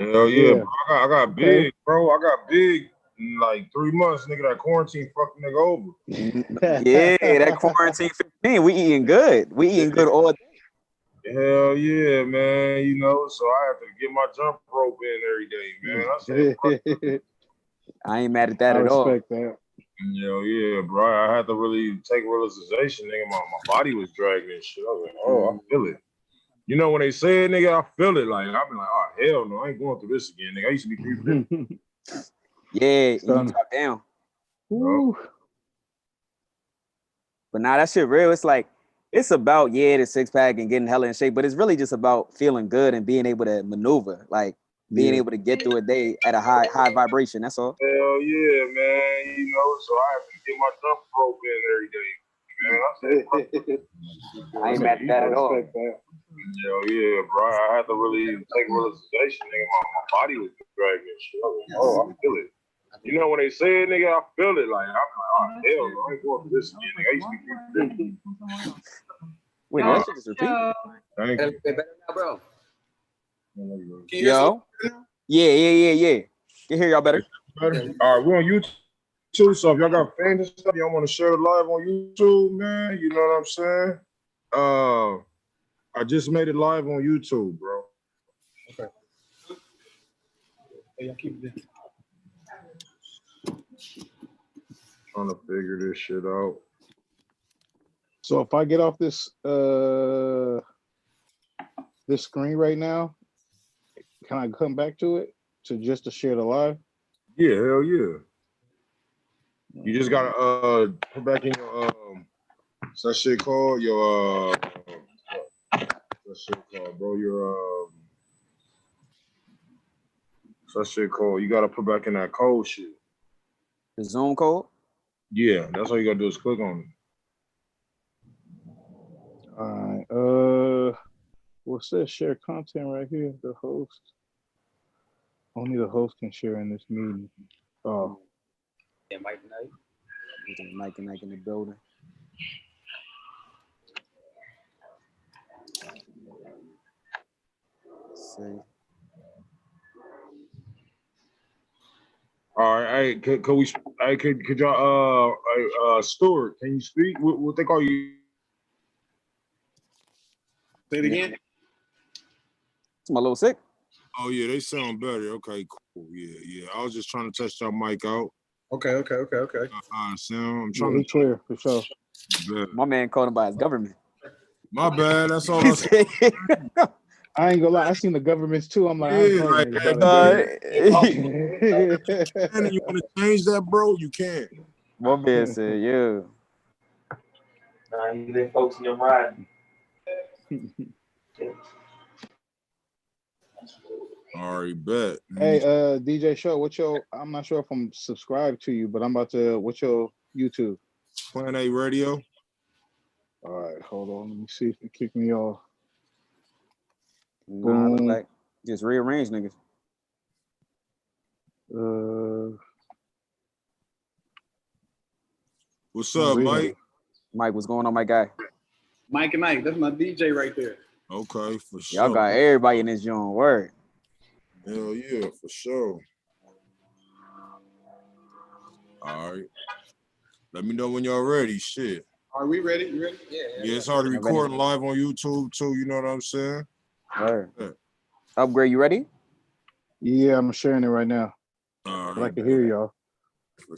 Hell yeah, Yeah. bro. I got Okay. big, bro. I got big in like 3 months, nigga. That quarantine fucked the nigga over. Yeah, that quarantine 15, we eating good. We eating good all day. Hell yeah, man. You know, so I have to get my jump rope in every day, man. I said, fuck. I ain't mad at that I at all. respect that. Hell yeah, bro. I had to really take realization, nigga. My body was dragging and shit. I was like, oh, I feel it. You know, when they say it, nigga, I feel it. Like, I've been like, oh, hell no, I ain't going through this again, nigga. I used to be 350. Yeah, and you Son. drop down. Ooh. But now that shit real. It's like, it's about, the six pack and getting hella in shape, but it's really just about feeling good and being able to maneuver, like being able to get through a day at a high vibration. That's all. Hell yeah, man. You know, so I have to get my jump rope in every day, man. I said, fuck. I ain't mad at that at all. Hell yeah, bro. I had to really take realization, nigga. My body was dragging and shit. I was like, oh, I feel it. You know, when they say it, nigga, I feel it. Like, I'm like, oh, hell no, I ain't going through this again, nigga. I used to be 350. Wait, that shit just repeat. Thank you. Better now, bro. Yo. Yeah. Can hear y'all better. All right, we're on YouTube, so if y'all got fans and stuff, y'all want to share it live on YouTube, man, you know what I'm saying? I just made it live on YouTube, bro. Okay. Hey, y'all keep it there. Trying to figure this shit out. So if I get off this this screen right now, can I come back to it to share the live? Yeah, hell yeah. You just gotta put back in your what's that shit called? Your what's that shit called, bro? Your what's that shit called? You gotta put back in that code shit. The Zoom code? Yeah, that's all you gotta do is click on it. All right. What's that? Share content right here. The host. Only the host can share in this meeting. Oh. Yeah, Mike Knight. Mike and Ike in the building. Let's see. All right, hey, could we? Hey, could y'all? Stuart, can you speak? What they call you? Say it again. It's my little sick. Oh yeah, they sound better. Okay, cool. Yeah. I was just trying to test y'all mic out. Okay. Sam, I'm trying to clear for sure. My man called him by his government. My bad. That's all I said. I ain't gonna lie. I seen the governments too. I'm like, Yeah, like and you want to change that, bro? You can. My man said, "Yeah." Nah, you let folks in your ride. All right, bet. Hey, DJ Show, what's your? I'm not sure if I'm subscribed to you, but I'm about to. What's your YouTube? Plan A Radio. All right, hold on. Let me see if it kick me off. Nah, look like just rearrange niggas. What's up, Mike? Mike, what's going on, my guy? Mike and Ike, that's my DJ right there. Okay, for sure. Y'all got everybody in this joint. Word. Hell yeah, for sure. All right. Let me know when y'all ready. Shit. Are we ready? You ready? Yeah, it's already recording live on YouTube too. You know what I'm saying? Word. Yeah. Upgrade, you ready? Yeah, I'm sharing it right now. All right, I can hear y'all. For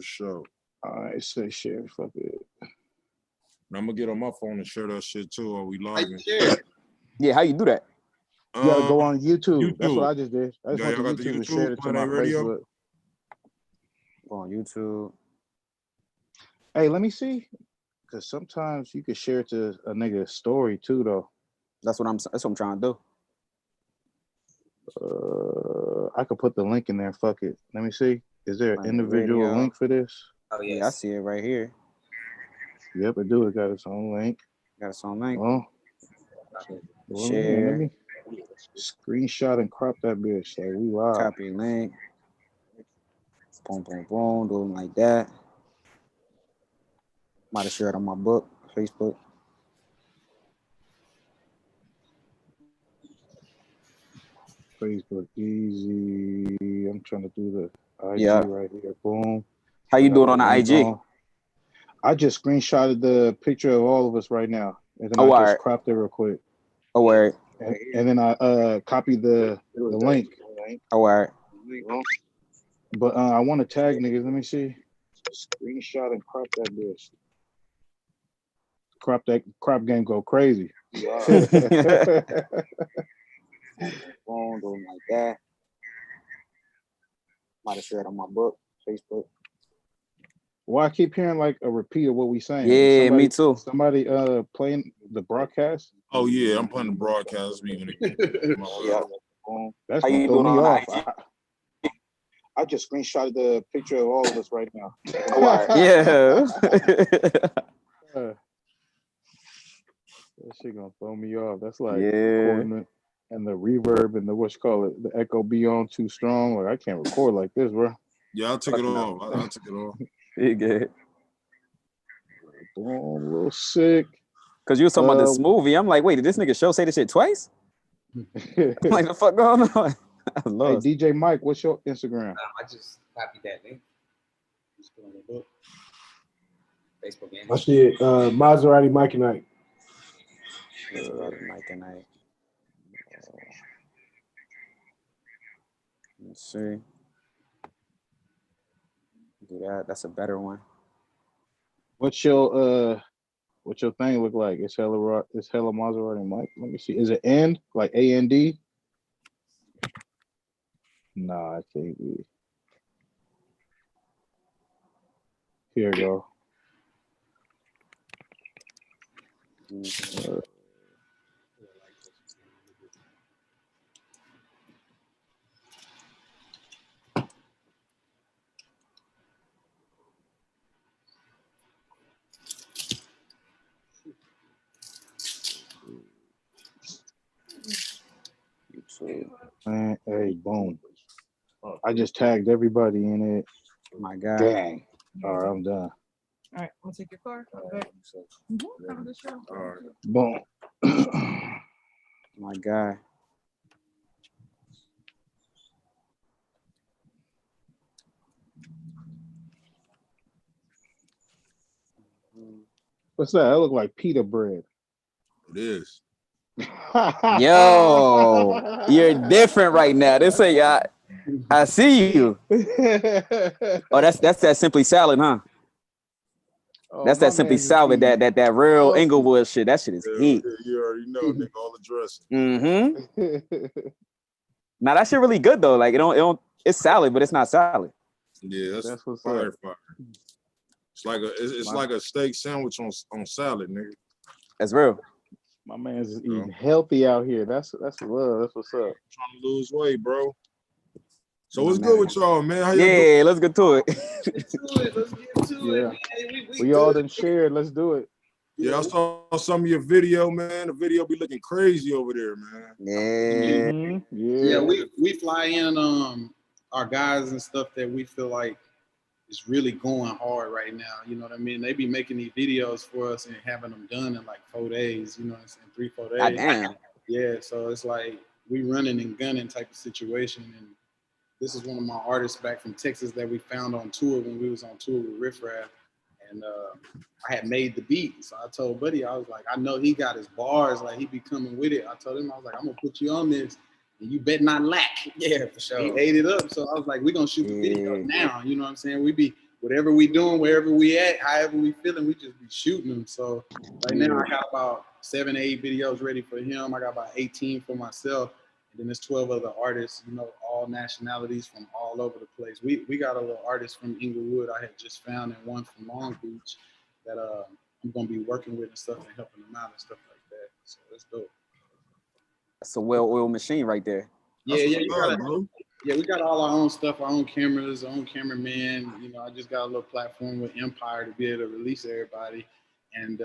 sure. All right, say share. Fuck it. And I'm gonna get on my phone and share that shit too. While we live? Yeah, how you do that? You gotta go on YouTube. That's what I just did. I just went to YouTube and shared it to my Facebook. Go on YouTube. Hey, let me see. Because sometimes you can share it to a nigga's story too, though. That's what I'm trying to do. I could put the link in there. Fuck it. Let me see. Is there an individual link for this? Oh yes. Yeah, I see it right here. Yep, it do. It got its own link. Got its own link. Oh. Share. Let me screenshot and crop that bitch. Like we live. Copy link. Boom, boom, boom. Do it like that. Might have shared on my book, Facebook. Facebook easy. I'm trying to do the IG Yeah. right here. Boom. How you Got doing on the link IG? on. I just screenshotted the picture of all of us right now, and then Oh, I all just right. cropped it real quick, Oh, word. and then I copied the link. Oh, all right. But I want to tag niggas. Let me see. Screenshot and crop that bitch. Crop game go crazy. Phone doing like that. Might have said on my book, Facebook. Well, I keep hearing like a repeat of what we saying. Yeah, me too. Somebody playing the broadcast. Oh yeah, I'm playing the broadcast. Yeah. That's How gonna you throw doing me on off. IG? I just screenshotted the picture of all of us right now. Oh, all right. Yeah. That shit gonna throw me off. That's like Yeah. recording it and the reverb and the what you call it, the echo be on too strong. Like I can't record like this, bro. Yeah, I took it off. I took it off. You good. Boom, a little sick. Cause you was talking about this movie. I'm like, wait, did this nigga show say this shit twice? I'm like, the fuck going on? I Hey, lost. DJ Mike, what's your Instagram? I just copied that link. Just put on the book. Facebook game. My shit, Maserati Mike and Ike. Mike and I. Let's see. Do that. That's a better one. What's your thing look like? It's hella Maserati Mike. Let me see. Is it N like AND? Nah, I can't be. Here you go. YouTube. Man, hey, boom. I just tagged everybody in it. My God. Dang. All right, I'm done. All right, want to take your car? Okay. Have a good show. All right. Boom. My God. What's that? That look like pita bread. It is. Yo, you're different right now. This ain't I see you. Oh, that's that Simply Salad, huh? That's that Simply Salad, that real Inglewood shit. That shit is heat. You already know, nigga, all the dressing. Mm-hmm. Now that shit really good though. Like it don't. It's salad, but it's not salad. Yeah, That's what's fire, up. fire. It's like a steak sandwich on salad, nigga. That's real. My man's is eating healthy out here. That's love. That's what's up. Trying to lose weight, bro. So My what's man. good with y'all, man? How y'all doing? Yeah, let's get to it. Let's get to it. We all done shared. Let's do it. Yeah, I saw some of your video, man. The video be looking crazy over there, man. Yeah. Mm-hmm. Yeah, we fly in our guys and stuff that we feel like is really going hard right now. You know what I mean? They be making these videos for us and having them done in like 4 days, you know what I'm saying? 3-4 days. Goddamn. Yeah, so it's like we running and gunning type of situation. And this is one of my artists back from Texas that we found on tour when we was on tour with Riff Raff. And I had made the beat. So I told Buddy, I was like, I know he got his bars, like he be coming with it. I told him, I was like, I'm gonna put you on this and you bet not lack. Yeah, for sure. He ate it up. So I was like, we're gonna shoot the video now. You know what I'm saying? We be whatever we doing, wherever we at, however we feeling, we just be shooting them. So right now I got about 7 or 8 videos ready for him. I got about 18 for myself. And then there's 12 other artists, you know, all nationalities from all over the place. We got a little artist from Inglewood I had just found and one from Long Beach that I'm gonna be working with and stuff and helping them out and stuff like that. So that's dope. That's a well-oiled machine right there. Yeah, we got all our own stuff, our own cameras, our own cameraman. You know, I just got a little platform with Empire to be able to release everybody. And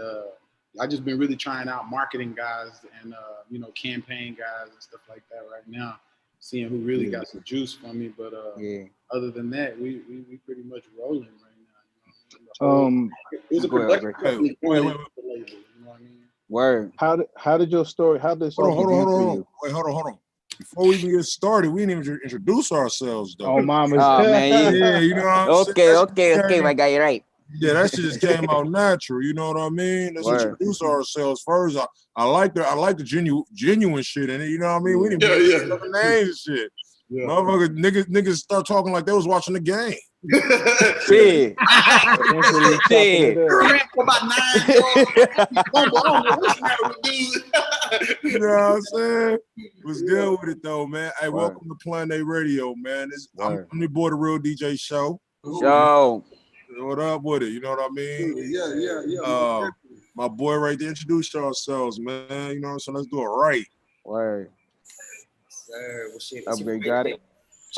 I just been really trying out marketing guys and you know, campaign guys and stuff like that right now, seeing who really got some juice from me. But other than that, we pretty much rolling right now. You know? It was a production company. Wait. You know what I mean? Word. How did your story? How did this Hold on. for you? Wait, hold on. Before we even get started, we didn't even introduce ourselves though. Oh, mama's. Oh man, Yeah, you know what I'm saying? okay, my guy, you're right. Yeah, that shit just came out natural. You know what I mean? Let's Word. introduce ourselves first. I like the genuine shit in it. You know what I mean? We didn't put names and shit. Yeah. Motherfucker, niggas start talking like they was watching the game. Shit. Shit. Ran for about 9 yards. I don't know what's the matter with dude. You know what I'm saying? Was good with it though, man. Hey, welcome to Planet Radio, man. I'm your boy, the Real DJ Show. Show. What up with it? You know what I mean? Yeah. My boy right there. Introduce yourselves, man. You know what I'm saying? Let's do it right. Word. Well, shit, Upgrade got it.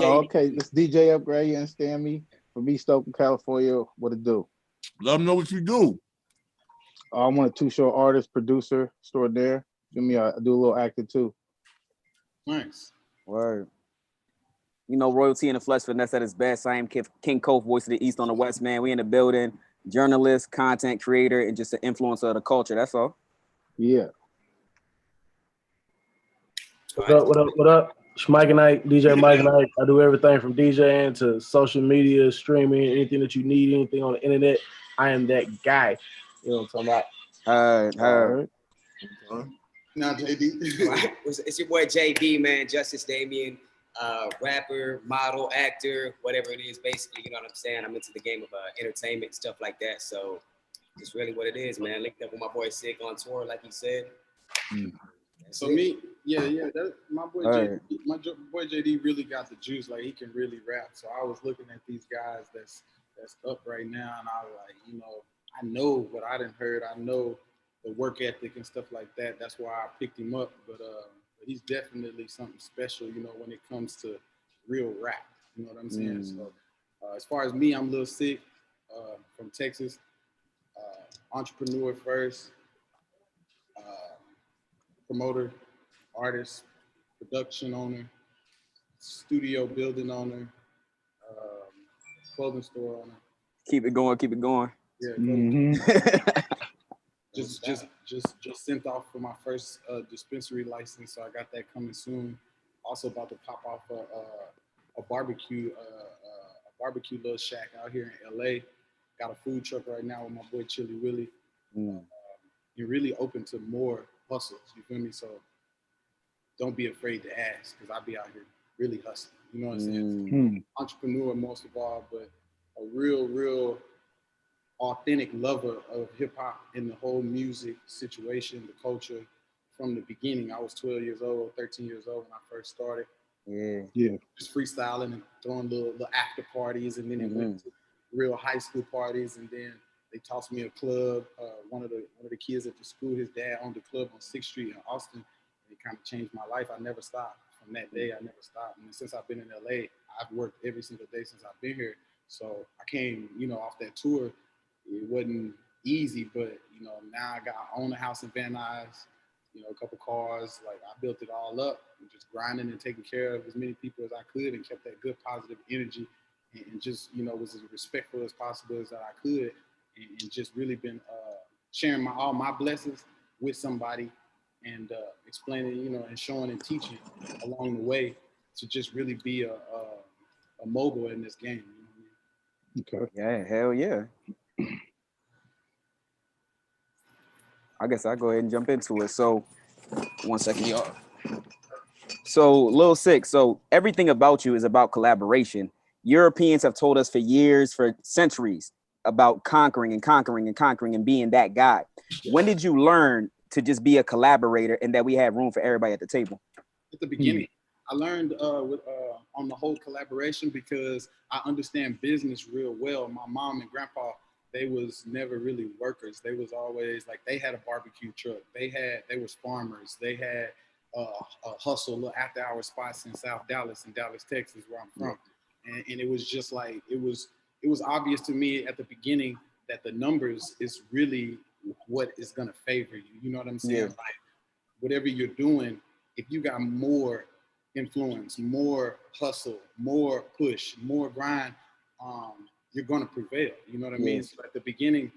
Oh, okay, this DJ Upgrade. You understand me? From East Oakland, California. What it do? Let them know what you do. I'm a 2-show artist, producer, extraordinaire. I do a little acting too. Nice. Word. You know, royalty in the flesh, finesse at its best. I am King Cove, voice of the East on the West, man. We in the building. Journalist, content creator, and just an influencer of the culture. That's all. Yeah. What up? It's Mike and Ike, DJ Mike and Ike. I do everything from DJing to social media, streaming, anything that you need, anything on the internet. I am that guy. You know what I'm talking about? Heard. Now, JD. It's your boy JD, man. Justice Damien, rapper, model, actor, whatever it is, basically. You know what I'm saying? I'm into the game of entertainment, stuff like that. So it's really what it is, man. Linked up with my boy Sick on tour, like he said. So me, my boy JD really got the juice. Like he can really rap. So I was looking at these guys that's up right now, and I was like, you know, I know what I done heard. I know the work ethic and stuff like that. That's why I picked him up. But he's definitely something special, you know, when it comes to real rap. You know what I'm saying? So as far as me, I'm Lil Sick from Texas. Entrepreneur first. Promoter, artist, production owner, studio building owner, clothing store owner. Keep it going. Yeah, just sent off for my first dispensary license, so I got that coming soon. Also about to pop off a barbecue little shack out here in LA. Got a food truck right now with my boy Chili Willie. You're really open to more hustles, you feel me? So don't be afraid to ask, because I'll be out here really hustling. You know what I'm saying? Entrepreneur most of all, but a real authentic lover of hip hop and the whole music situation, the culture from the beginning. I was 12 years old, 13 years old when I first started. Yeah. Just freestyling and throwing little after parties, and then it went to real high school parties, and then they tossed me a club. One of the kids at the school, his dad owned a club on 6th Street in Austin. It kind of changed my life. I never stopped. From that day, I never stopped. And since I've been in LA, I've worked every single day since I've been here. So I came, you know, off that tour. It wasn't easy, but you know, now I own a house in Van Nuys, you know, a couple cars. Like I built it all up, and just grinding and taking care of as many people as I could, and kept that good positive energy, and just, you know, was as respectful as possible as that I could. And just really been sharing all my blessings with somebody, and explaining, you know, and showing and teaching along the way to just really be a mogul in this game. You know what I mean? Okay. Yeah, hell yeah. I guess I'll go ahead and jump into it. So, 1 second, y'all. So, Lil Sick, so everything about you is about collaboration. Europeans have told us for years, for centuries, about conquering and being that guy. When did you learn to just be a collaborator and that we had room for everybody at the table? At the beginning, I learned on the whole collaboration because I understand business real well. My mom and grandpa, they was never really workers. They was always like, they had a barbecue truck. They was farmers. They had a hustle, little after hour spots in South Dallas, in Dallas, Texas, where I'm from. And it was just like, it was obvious to me at the beginning that the numbers is really what is gonna favor you. You know what I'm saying? Yeah. Like whatever you're doing, if you got more influence, more hustle, more push, more grind, you're gonna prevail. You know what I mean? So at the beginning,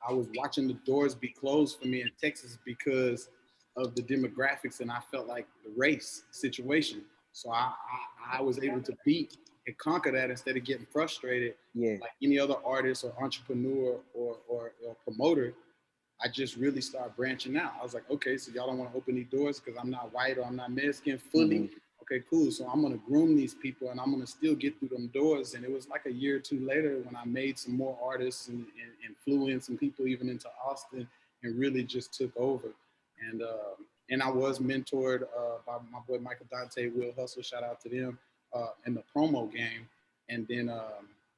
I was watching the doors be closed for me in Texas because of the demographics, and I felt like the race situation. So I was able to beat and conquer that instead of getting frustrated like any other artist or entrepreneur or promoter. I just really started branching out. I was like, okay, so y'all don't want to open these doors because I'm not white or I'm not Mexican fully. Okay, cool. So I'm gonna groom these people and I'm gonna still get through them doors. And it was like a year or two later when I made some more artists and flew in some people even into Austin and really just took over. And I was mentored by my boy Michael Dante, Will Hustle, shout out to them, in the promo game. And then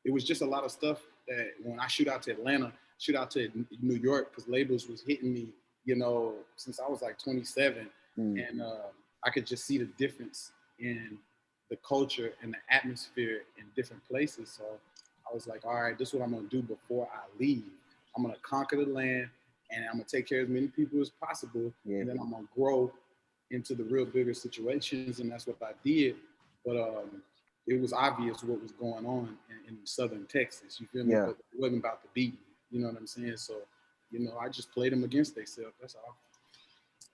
it was just a lot of stuff that when I shoot out to Atlanta, shoot out to New York, because labels was hitting me, you know, since I was like 27. And I could just see the difference in the culture and the atmosphere in different places. So I was like, all right, this is what I'm gonna do before I leave. I'm gonna conquer the land and I'm gonna take care of as many people as possible. And then I'm gonna grow into the real bigger situations. And that's what I did. But it was obvious what was going on in southern Texas, you feel me? But it wasn't about to beat me, you know what I'm saying? So, you know, I just played them against themselves, that's all.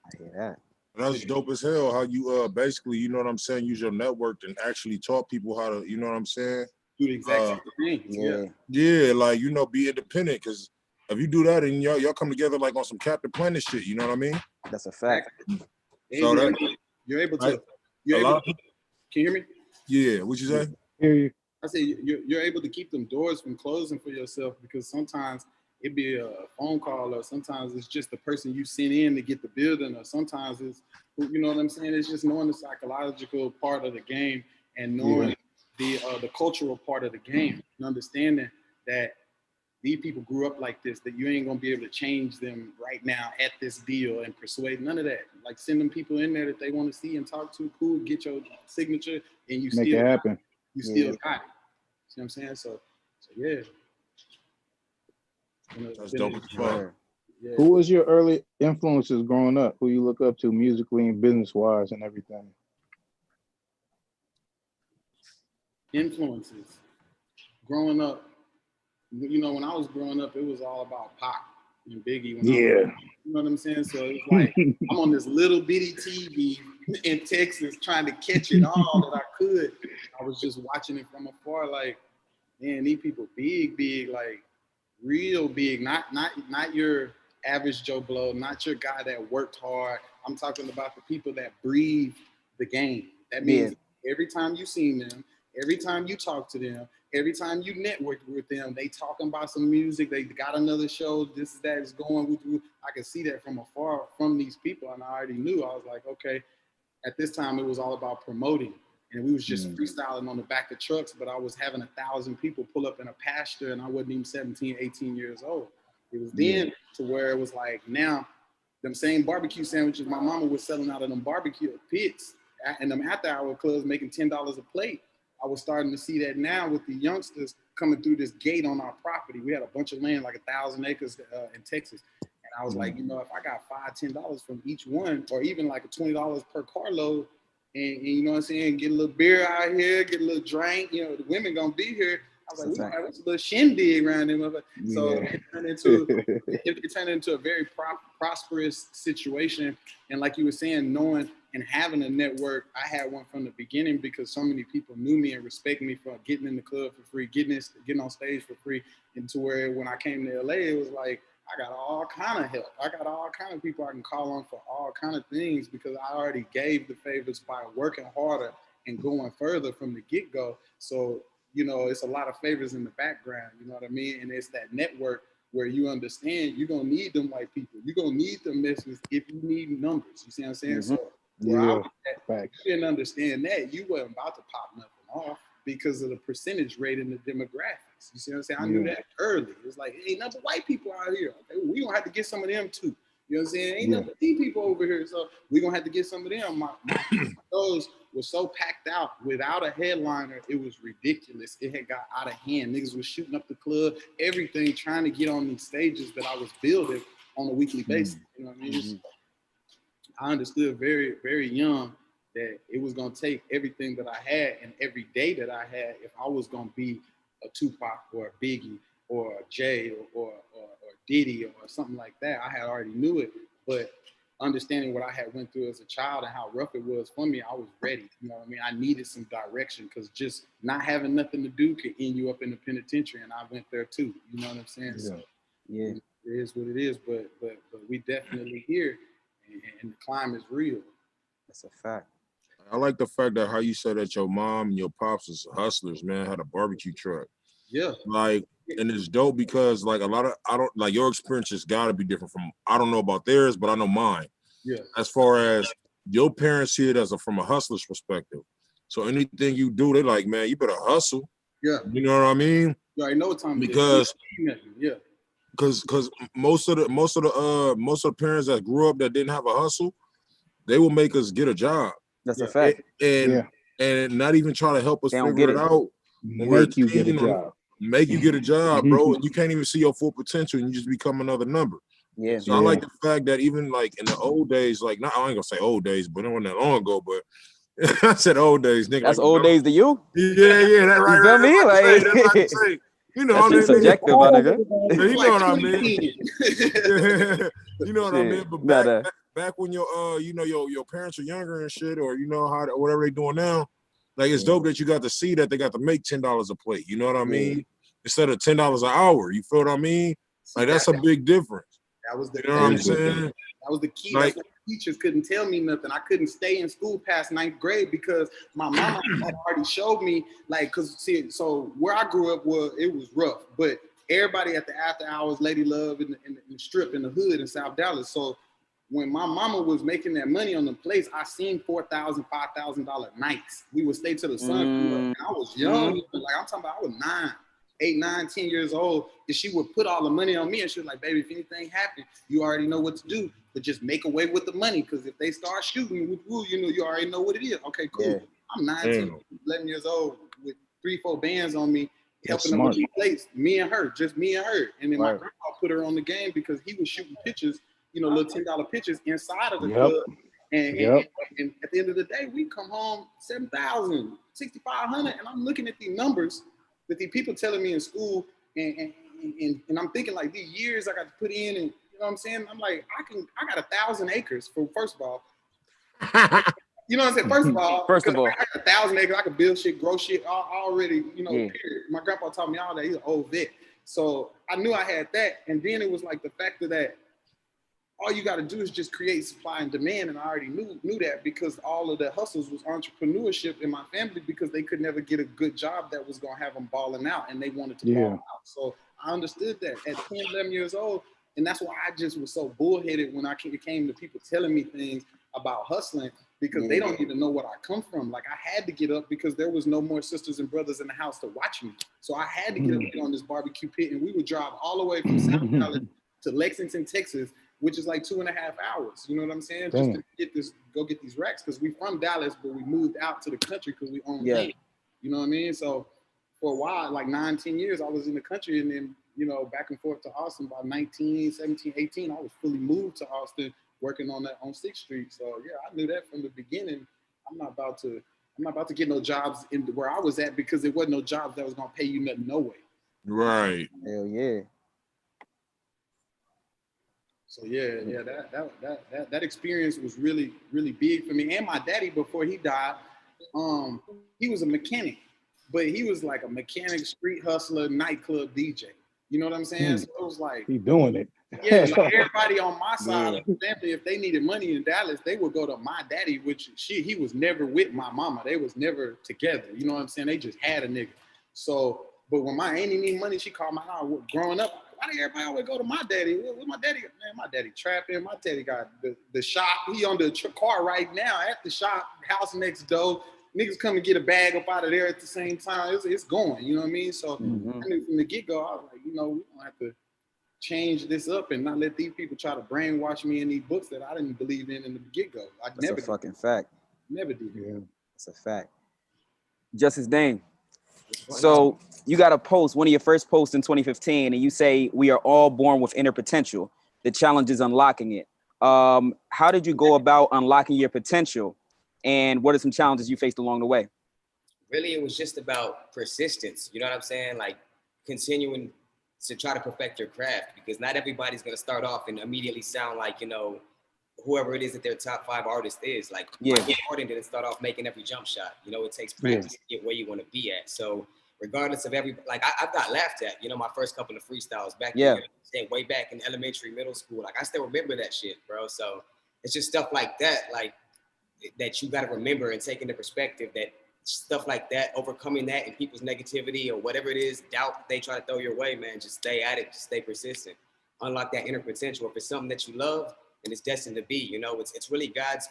I hear that. That's dope as hell. How you basically, you know what I'm saying, use your network and actually taught people how to, you know what I'm saying? Do the exact same thing. Yeah, like, you know, be independent. Because if you do that and y'all come together like on some Captain Planet shit, you know what I mean? That's a fact. So that you're able to. Can you hear me? Yeah. What you say? Hear you. I say you're able to keep them doors from closing for yourself, because sometimes it'd be a phone call, or sometimes it's just the person you sent in to get the building, or sometimes it's, you know what I'm saying? It's just knowing the psychological part of the game and knowing the cultural part of the game, and understanding that these people grew up like this, that you ain't gonna be able to change them right now at this deal and persuade, none of that. Like, send them people in there that they want to see and talk to, cool, get your signature, and you make still it happen. You still got it. See what I'm saying? So yeah. That's dope as fuck. Who was your early influences growing up? Who you look up to musically and business wise and everything? Influences. Growing up, you know, when I was growing up, it was all about Pac and Biggie. You know what I'm saying? So it's like I'm on this little bitty TV in Texas trying to catch it all that I could. I was just watching it from afar, like, man, these people big, like real big, not your average Joe Blow, not your guy that worked hard. I'm talking about the people that breathe the game. That means every time you see them, every time you talk to them, every time you network with them, they talking about some music, they got another show, this, that is going with you. I can see that from afar from these people, and I already knew. I was like, okay, at this time, it was all about promoting. And we was just freestyling on the back of trucks, but I was having 1,000 people pull up in a pasture, and I wasn't even 17, 18 years old. It was then to where it was like, now, them same barbecue sandwiches my mama was selling out of them barbecue pits and them after-hour clubs making $10 a plate. I was starting to see that now with the youngsters coming through this gate on our property. We had a bunch of land, like 1,000 acres in Texas. And I was like, you know, if I got $5, $10 from each one, or even like $20 per carload, and you know what I'm saying, get a little beer out here, get a little drink, you know, the women gonna be here. I was like, we got a little shindig around there. So it turned into a very prosperous situation. And like you were saying, knowing and having a network, I had one from the beginning because so many people knew me and respected me for getting in the club for free, getting on stage for free, and to where when I came to LA, it was like, I got all kind of help. I got all kind of people I can call on for all kind of things because I already gave the favors by working harder and going further from the get-go. So, you know, it's a lot of favors in the background, you know what I mean? And it's that network where you understand you're gonna need them white people. You're gonna need them messages if you need numbers. You see what I'm saying? So you didn't understand that, you wasn't about to pop nothing off because of the percentage rate in the demographics. You see what I'm saying? I knew that early. It was like, ain't nothing white people out here. Okay, we gonna have to get some of them too. You know what I'm saying? Ain't nothing these people over here. So we gonna have to get some of them. My shows were so packed out without a headliner, it was ridiculous. It had got out of hand. Niggas was shooting up the club, everything, trying to get on these stages that I was building on a weekly basis. You know what I mean? I understood very, very young that it was gonna take everything that I had and every day that I had if I was gonna be a Tupac or a Biggie or a Jay or Diddy or something like that. I had already knew it, but understanding what I had went through as a child and how rough it was for me, I was ready. You know what I mean? I needed some direction because just not having nothing to do could end you up in the penitentiary, and I went there too. You know what I'm saying? So Yeah. it is what it is, but we definitely here, and the climb is real. That's a fact. I like the fact that how you said that your mom and your pops is hustlers, man, had a barbecue truck. Yeah. Like, and it's dope because like a lot of, I don't like your experience has got to be different from, I don't know about theirs, but I know mine. Yeah. As far as your parents see it as from a hustler's perspective. So anything you do, they're like, man, you better hustle. Yeah. You know what I mean? You already know what time it is. Because yeah. Because most of the parents that grew up that didn't have a hustle, they will make us get a job. That's a fact. And not even try to help us They don't figure get it it. out. Make you get a job. Make you get a job, bro. And you can't even see your full potential and you just become another number. Yeah. So I like the fact that even like in the old days, like not, I ain't gonna say old days, but it wasn't that long ago, but I said old days, nigga. That's like, old days to you? Yeah, that right. You feel me? That's like to say. You know, that's subjective, my nigga. You know what I mean? You know what I mean? But back when your your parents are younger and shit, or you know how whatever they doing now, like it's dope that you got to see that they got to make $10 a plate. You know what I mean? Instead of $10 an hour. You feel what I mean? Like that's a big difference. That was the you know what I'm saying? That was the key. Like, that's why teachers couldn't tell me nothing. I couldn't stay in school past 9th grade because my mama had already showed me, like, cause see, so where I grew up it was rough, but everybody at the after hours, Lady Love in the strip in the hood in South Dallas. So when my mama was making that money on the place, I seen $4,000, $5,000 nights. We would stay till the sun. I was young, like I'm talking about, I was 8, 9, 10 years old, and she would put all the money on me, and she was like, baby, if anything happened, you already know what to do, but just make away with the money, because if they start shooting, you already know what it is. Okay, cool. Yeah. I'm 19, 11 years old with 3, 4 bands on me, helping them with the plates, me and her. And then my grandpa put her on the game because he was shooting pictures, little $10 pictures inside of the club. And at the end of the day, we come home 7,000, 6,500, and I'm looking at these numbers with the people telling me in school, and I'm thinking like these years I got to put in, and you know what I'm saying? I'm like, I got 1,000 acres for, first of all. You know what I'm saying? First of all, I got 1,000 acres, I can build shit, grow shit already, period. My grandpa taught me all that. He's an old vet. So I knew I had that. And then it was like the factor that all you got to do is just create supply and demand. And I already knew that because all of the hustles was entrepreneurship in my family because they could never get a good job that was going to have them balling out, and they wanted to ball out. So I understood that at 10, 11 years old. And that's why I just was so bullheaded when it came to people telling me things about hustling, because they don't even know what I come from. Like I had to get up because there was no more sisters and brothers in the house to watch me. So I had to get up on this barbecue pit, and we would drive all the way from South Dallas to Lexington, Texas, which is like 2.5 hours. You know what I'm saying? Just to go get these racks, because we from Dallas, but we moved out to the country because we own land. You know what I mean? So for a while, like 9, 10 years, I was in the country, and then, back and forth to Austin by 19, 17, 18, I was fully moved to Austin, working on 6th Street. So yeah, I knew that from the beginning. I'm not about to get no jobs in where I was at, because there wasn't no jobs that was gonna pay you nothing, no way. Right. Hell yeah. So yeah, that experience was really, really big for me. And my daddy, before he died, he was a mechanic, but he was like a mechanic, street hustler, nightclub DJ. You know what I'm saying? So it was like he doing it. Yeah, like everybody on my side of the family, if they needed money in Dallas, they would go to my daddy, which he was never with my mama. They was never together. You know what I'm saying? They just had a nigga. So, but when my auntie need money, she called my house. Growing up, why did everybody always go to my daddy? What my daddy? Man, my daddy trapping. My daddy got the shop. He on the car right now at the shop, house next door. Niggas come and get a bag up out of there at the same time. It's going, you know what I mean? So I knew from the get-go, I was like, we don't have to change this up and not let these people try to brainwash me in these books that I didn't believe in the get-go. That's a fucking fact. Never did. Yeah. That's a fact. Justice Dame. So you got a post, one of your first posts in 2015, and you say, we are all born with inner potential. The challenge is unlocking it. How did you go about unlocking your potential? And what are some challenges you faced along the way? Really, it was just about persistence. You know what I'm saying? Like continuing to try to perfect your craft, because not everybody's going to start off and immediately sound like, whoever it is that their top 5 artist is. Like Yeah. Michael Jordan didn't start off making every jump shot. You know, it takes practice to get where you want to be at. So regardless of I've got laughed at, you know, my first couple of freestyles back way back in elementary, middle school. Like I still remember that shit, bro. So it's just stuff like that, like that you got to remember and take into perspective that stuff like that, overcoming that and people's negativity or whatever it is, doubt they try to throw your way, man, just stay at it, just stay persistent. Unlock that inner potential. If it's something that you love and it's destined to be, you know, it's really God's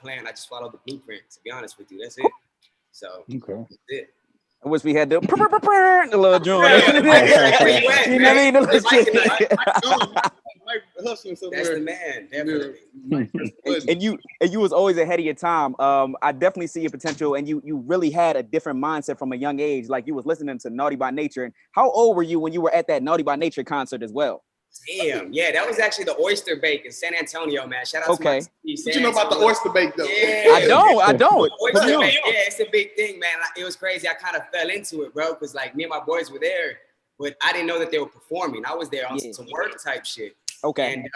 plan. I just follow the blueprint, to be honest with you. That's it. So okay. that's it. I wish we had the little joint. You know what I mean? The little shit. That's the man, definitely. And you was always ahead of your time. I definitely see your potential, and you really had a different mindset from a young age. Like you was listening to Naughty by Nature. And how old were you when you were at that Naughty by Nature concert as well? Damn, yeah, that was actually the Oyster Bake in San Antonio, man. Shout out to my city, What you know about the Oyster Bake though? Yeah, I don't. Oyster Bake, yeah, it's a big thing, man. Like, it was crazy. I kind of fell into it, bro, because like me and my boys were there, but I didn't know that they were performing. I was there on some work type shit. Okay. And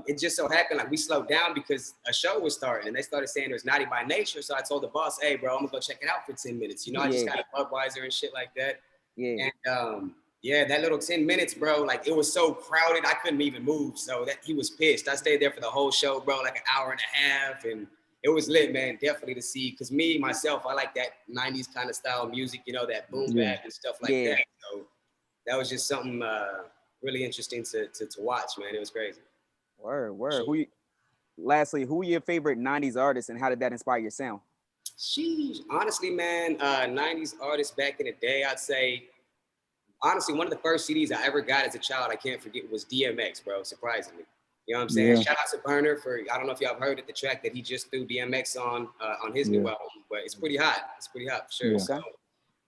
it just so happened like we slowed down because a show was starting, and they started saying there's Naughty by Nature. So I told the boss, hey, bro, I'm gonna go check it out for 10 minutes. You know, I just got a Budweiser and shit like that. Yeah. And yeah, that little 10 minutes, bro, like it was so crowded, I couldn't even move. So that he was pissed. I stayed there for the whole show, bro, like an hour and a half. And it was lit, man, definitely to see. Because myself, I like that 90s kind of style music, you know, that boom bap and stuff like that. So that was just something really interesting to watch, man. It was crazy. Word. Sure. Lastly, who are your favorite 90s artists and how did that inspire your sound? Sheesh. Honestly, man, 90s artists back in the day, I'd say, honestly, one of the first CDs I ever got as a child, I can't forget, was DMX, bro, surprisingly. You know what I'm saying? Yeah. Shout out to Burner for, I don't know if y'all have heard it, the track that he just threw DMX on his new album, but it's pretty hot. It's pretty hot for sure. Yeah. So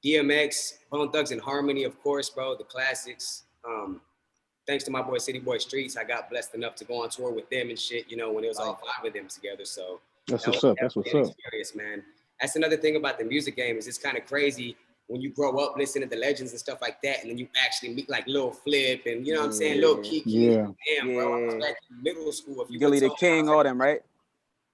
DMX, Bone Thugs and Harmony, of course, bro, the classics. Thanks to my boy City Boy Streets, I got blessed enough to go on tour with them and shit, you know, when it was all 5 of them together. So that's what's up. Experience, man. That's another thing about the music game is it's kind of crazy when you grow up listening to the legends and stuff like that, and then you actually meet like Lil Flip and you know what I'm saying, Lil Kiki. Yeah. Damn, bro, I was back in middle school. If you Gilly the King, all them, right?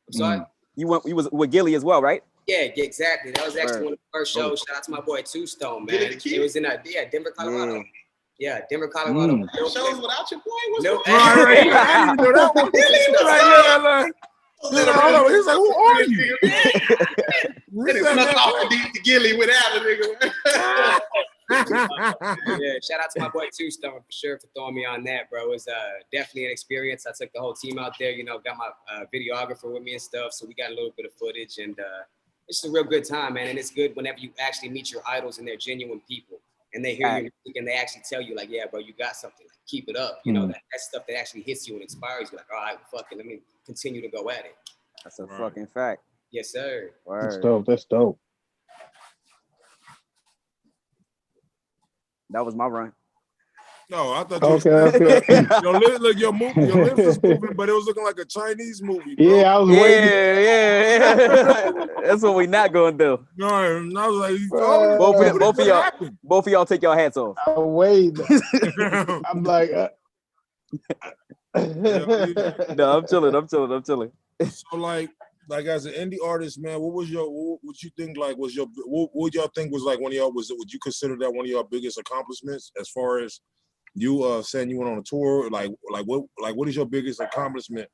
I'm sorry. You was with Gilly as well, right? Yeah, exactly. That was actually one of the first shows. Shout out to my boy Two Stone, man. It was in Denver, Colorado. Yeah, Denver, Colorado. Shows without your boy? No, I didn't know that one. Hold on. He's like, who are you? Snuck off the Gilly without a nigga. Yeah, shout out to my boy Two Stone for sure for throwing me on that, bro. It was definitely an experience. I took the whole team out there, you know, got my videographer with me and stuff, so we got a little bit of footage, and it's a real good time, man. And it's good whenever you actually meet your idols and they're genuine people, and they hear your music and they actually tell you, like, yeah, bro, you got something. Like, keep it up. You know, that's stuff that actually hits you and inspires you. Like, all right, fucking, let me continue to go at it. That's a fucking fact. Yes, sir. Word. That's dope. That was my run. No, I thought you was look, your lips was moving, but it was looking like a Chinese movie, bro. Yeah, I was waiting. Yeah. That's what we not gonna do. No, and I was like, both of y'all take your hats off. I wait. I'm like, no, I'm chilling. So like as an indie artist, man, what you think like was what y'all think was like one of y'all would you consider that one of your biggest accomplishments as far as you saying you went on a tour? Like what is your biggest accomplishment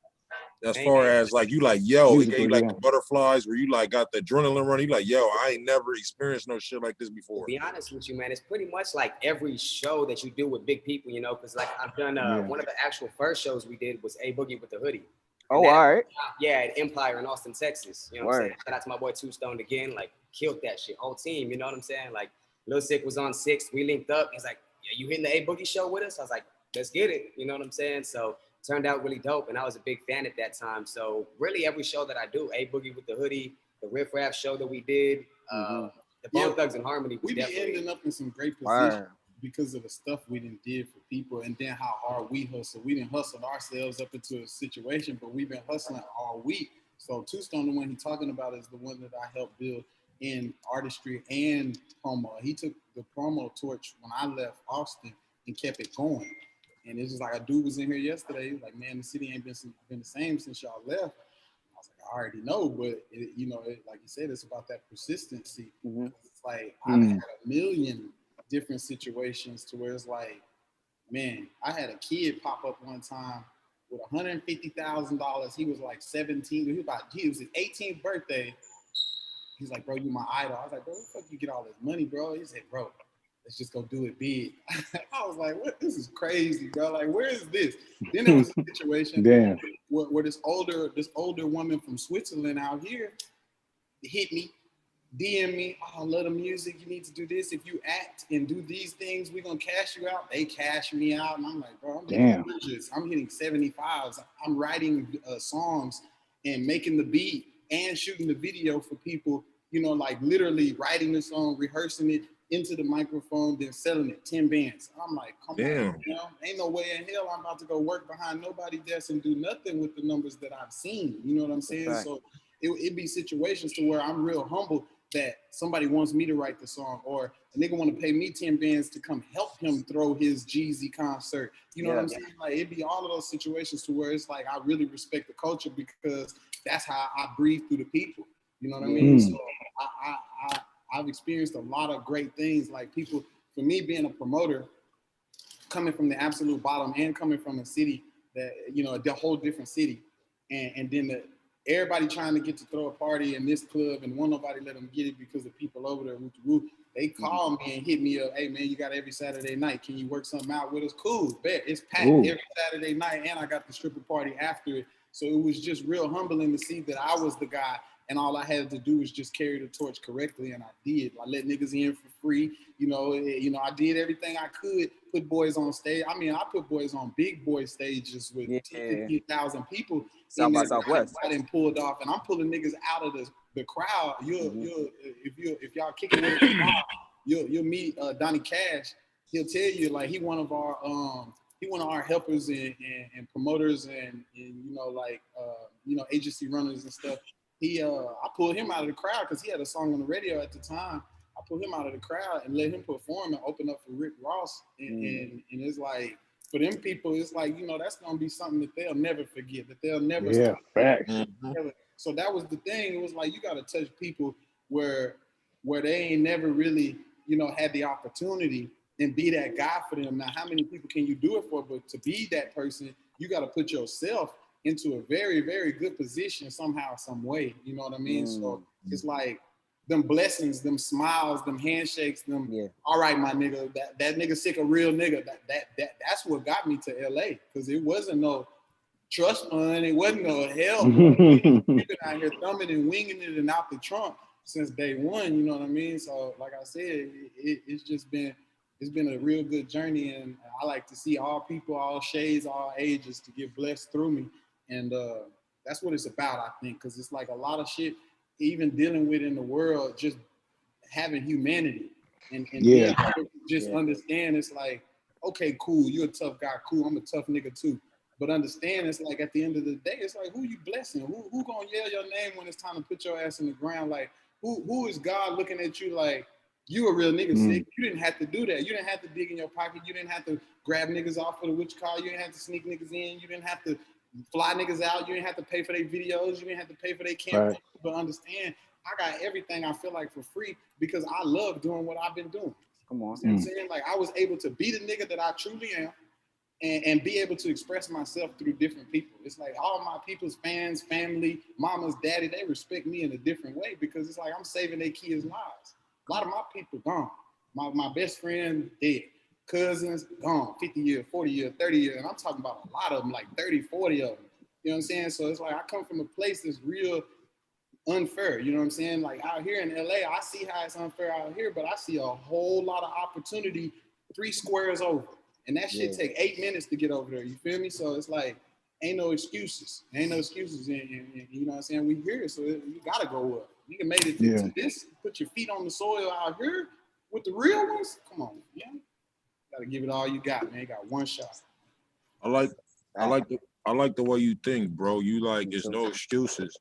as far as like you like, yo, it gave you like the butterflies where you like got the adrenaline running, you like, yo, I ain't never experienced no shit like this before? To be honest with you, man, it's pretty much like every show that you do with big people, you know, because like I've done one of the actual first shows we did was A Boogie with the Hoodie. Oh, all right. Yeah, at Empire in Austin, Texas. You know what I'm saying? Shout out to my boy Two Stone again, like killed that shit. Whole team, you know what I'm saying? Like Lil Sick was on 6th, we linked up. He's like, yeah, you hitting the A Boogie show with us? I was like, let's get it. You know what I'm saying? So turned out really dope, and I was a big fan at that time. So really every show that I do, A Boogie with the Hoodie, the Riff Raff show that we did, the Bone Thugs and Harmony. We be ending up in some great positions because of the stuff we did for people, and then how hard we hustle. We didn't hustle ourselves up into a situation, but we've been hustling all week. So Two Stone, the one he's talking about, is the one that I helped build in artistry and promo. He took the promo torch when I left Austin and kept it going. And it's just like a dude was in here yesterday. He was like, man, the city ain't been the same since y'all left. I was like, I already know, but like you said, it's about that persistency. Mm-hmm. It's like I've had a million different situations to where it's like, man, I had a kid pop up one time with $150,000. He was like 17. He was his 18th birthday. He's like, bro, you my idol. I was like, bro, where the fuck you get all this money, bro? He said, bro, let's just go do it big. I was like, what? This is crazy, bro. Like, where is this? Then there was a situation where this older woman from Switzerland out here hit me, DM me, oh, I love the music. You need to do this. If you act and do these things, we're going to cash you out. They cash me out. And I'm like, bro, I'm hitting hundreds. I'm hitting 75s. I'm writing songs and making the beat and shooting the video for people, like literally writing the song, rehearsing it into the microphone, then selling it 10 bands. I'm like, come on, ain't no way in hell I'm about to go work behind nobody's desk and do nothing with the numbers that I've seen. You know what I'm saying? Right. So it'd be situations to where I'm real humble that somebody wants me to write the song, or a nigga want to pay me 10 bands to come help him throw his Jeezy concert. You know what I'm saying? Like, it'd be all of those situations to where it's like, I really respect the culture because that's how I breathe through the people. You know what I mean? So I've experienced a lot of great things. Like, people, for me being a promoter, coming from the absolute bottom and coming from a city that, a whole different city, and then everybody trying to get to throw a party in this club and won't nobody let them get it because the people over there, they call me and hit me up. Hey man, you got every Saturday night. Can you work something out with us? Cool, bet. It's packed every Saturday night, and I got the stripper party after it. So it was just real humbling to see that I was the guy, and all I had to do was just carry the torch correctly, and I did. I let niggas in for free. I did everything I could. Put boys on stage. I mean, I put boys on big boy stages with 15,000 people. South by Southwest. And pulled off, and I'm pulling niggas out of the crowd. If y'all kicking with the crowd, you'll meet Donnie Cash. He'll tell you, like, he one of our helpers and promoters and agency runners and stuff. I pulled him out of the crowd because he had a song on the radio at the time. I pulled him out of the crowd and let him perform and open up for Rick Ross. And it's like, for them people, it's like, that's going to be something that they'll never forget, that they'll never stop. Facts. So that was the thing. It was like, you got to touch people where they ain't never really, had the opportunity and be that guy for them. Now, how many people can you do it for? But to be that person, you got to put yourself into a very, very good position somehow, some way. You know what I mean? So it's like, them blessings, them smiles, them handshakes, them. All right, my nigga, that nigga sick a real nigga. That's what got me to LA, because it wasn't no trust fund, it wasn't no help. We've been out here thumbing and winging it and out the trunk since day one. You know what I mean? So, like I said, it's been a real good journey, and I like to see all people, all shades, all ages to get blessed through me, and that's what it's about, I think, because it's like a lot of shit. Even dealing with in the world, just having humanity and just understand, it's like, okay, cool, you're a tough guy, cool, I'm a tough nigga too. But understand, it's like, at the end of the day, it's like, who you blessing? Who gonna yell your name when it's time to put your ass in the ground? Like, who is God looking at you like, you a real nigga, sick? You didn't have to do that. You didn't have to dig in your pocket. You didn't have to grab niggas off of the witch car. You didn't have to sneak niggas in. You didn't have to fly niggas out. You didn't have to pay for their videos. You didn't have to pay for their cameras. Right. But understand, I got everything I feel like for free because I love doing what I've been doing. Come on. You know what I'm saying? Like, I was able to be the nigga that I truly am and be able to express myself through different people. It's like all my people's fans, family, mamas, daddy, they respect me in a different way because it's like I'm saving their kids' lives. A lot of my people gone. My best friend dead. Cousins gone, 50 years, 40 years, 30 years. And I'm talking about a lot of them, like 30, 40 of them. You know what I'm saying? So it's like I come from a place that's real unfair. You know what I'm saying? Like out here in LA, I see how it's unfair out here, but I see a whole lot of opportunity 3 squares over. And that shit take 8 minutes to get over there. You feel me? So it's like, ain't no excuses. Ain't no excuses. And you know what I'm saying? We here, so you gotta go up. You can make it to this, put your feet on the soil out here with the real ones. Come on, yeah. Gotta give it all you got, man. You got one shot. I like the way you think, bro. You like, there's no excuses.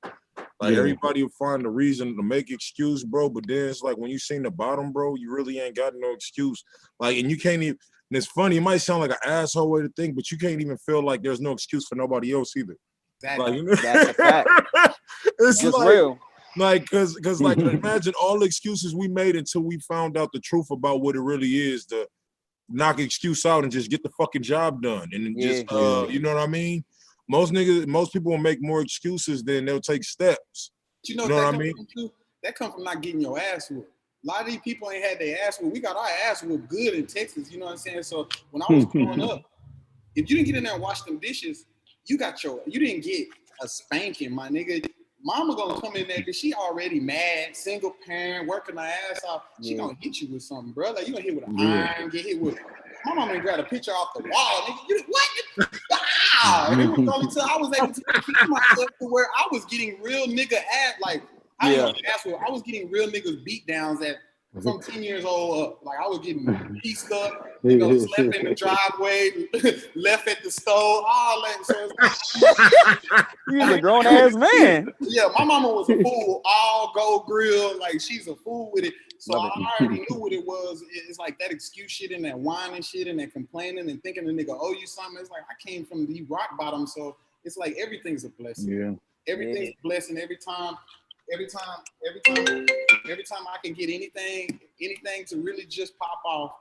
Like everybody will find a reason to make excuse, bro. But then it's like when you seen the bottom, bro, you really ain't got no excuse. Like, and you can't even. And it's funny, it might sound like an asshole way to think, but you can't even feel like there's no excuse for nobody else either. Like, you know? That's a fact. It's just like, real. Like, cause like imagine all the excuses we made until we found out the truth about what it really is to knock excuse out and just get the fucking job done. And then just you know what I mean? Most people will make more excuses than they'll take steps. You know what I mean? That comes from not getting your ass whooped. A lot of these people ain't had their ass whooped. We got our ass whooped good in Texas, you know what I'm saying? So when I was growing up, if you didn't get in there and wash them dishes, you didn't get a spanking, my nigga. Mama gonna come in there because she already mad, single parent, working her ass off. She gonna hit you with something, bro. Like you gonna hit with an iron, get hit with. My mama grabbed a picture off the wall. Nigga, what? Wow! And it was only until I was able to keep myself to where I was getting real nigga ass. Like I was getting real niggas beat downs at from 10 years old up. Like I was getting pieced up, slept in the driveway, left at the stove, all that. So you was a grown ass man. Yeah, my mama was a fool, all gold grill, like she's a fool with it. So I already knew what it was. It's like that excuse shit and that whining shit and that complaining and thinking the nigga owe you something. It's like I came from the rock bottom, so it's like everything's a blessing. Yeah, everything's a blessing every time I can get anything to really just pop off,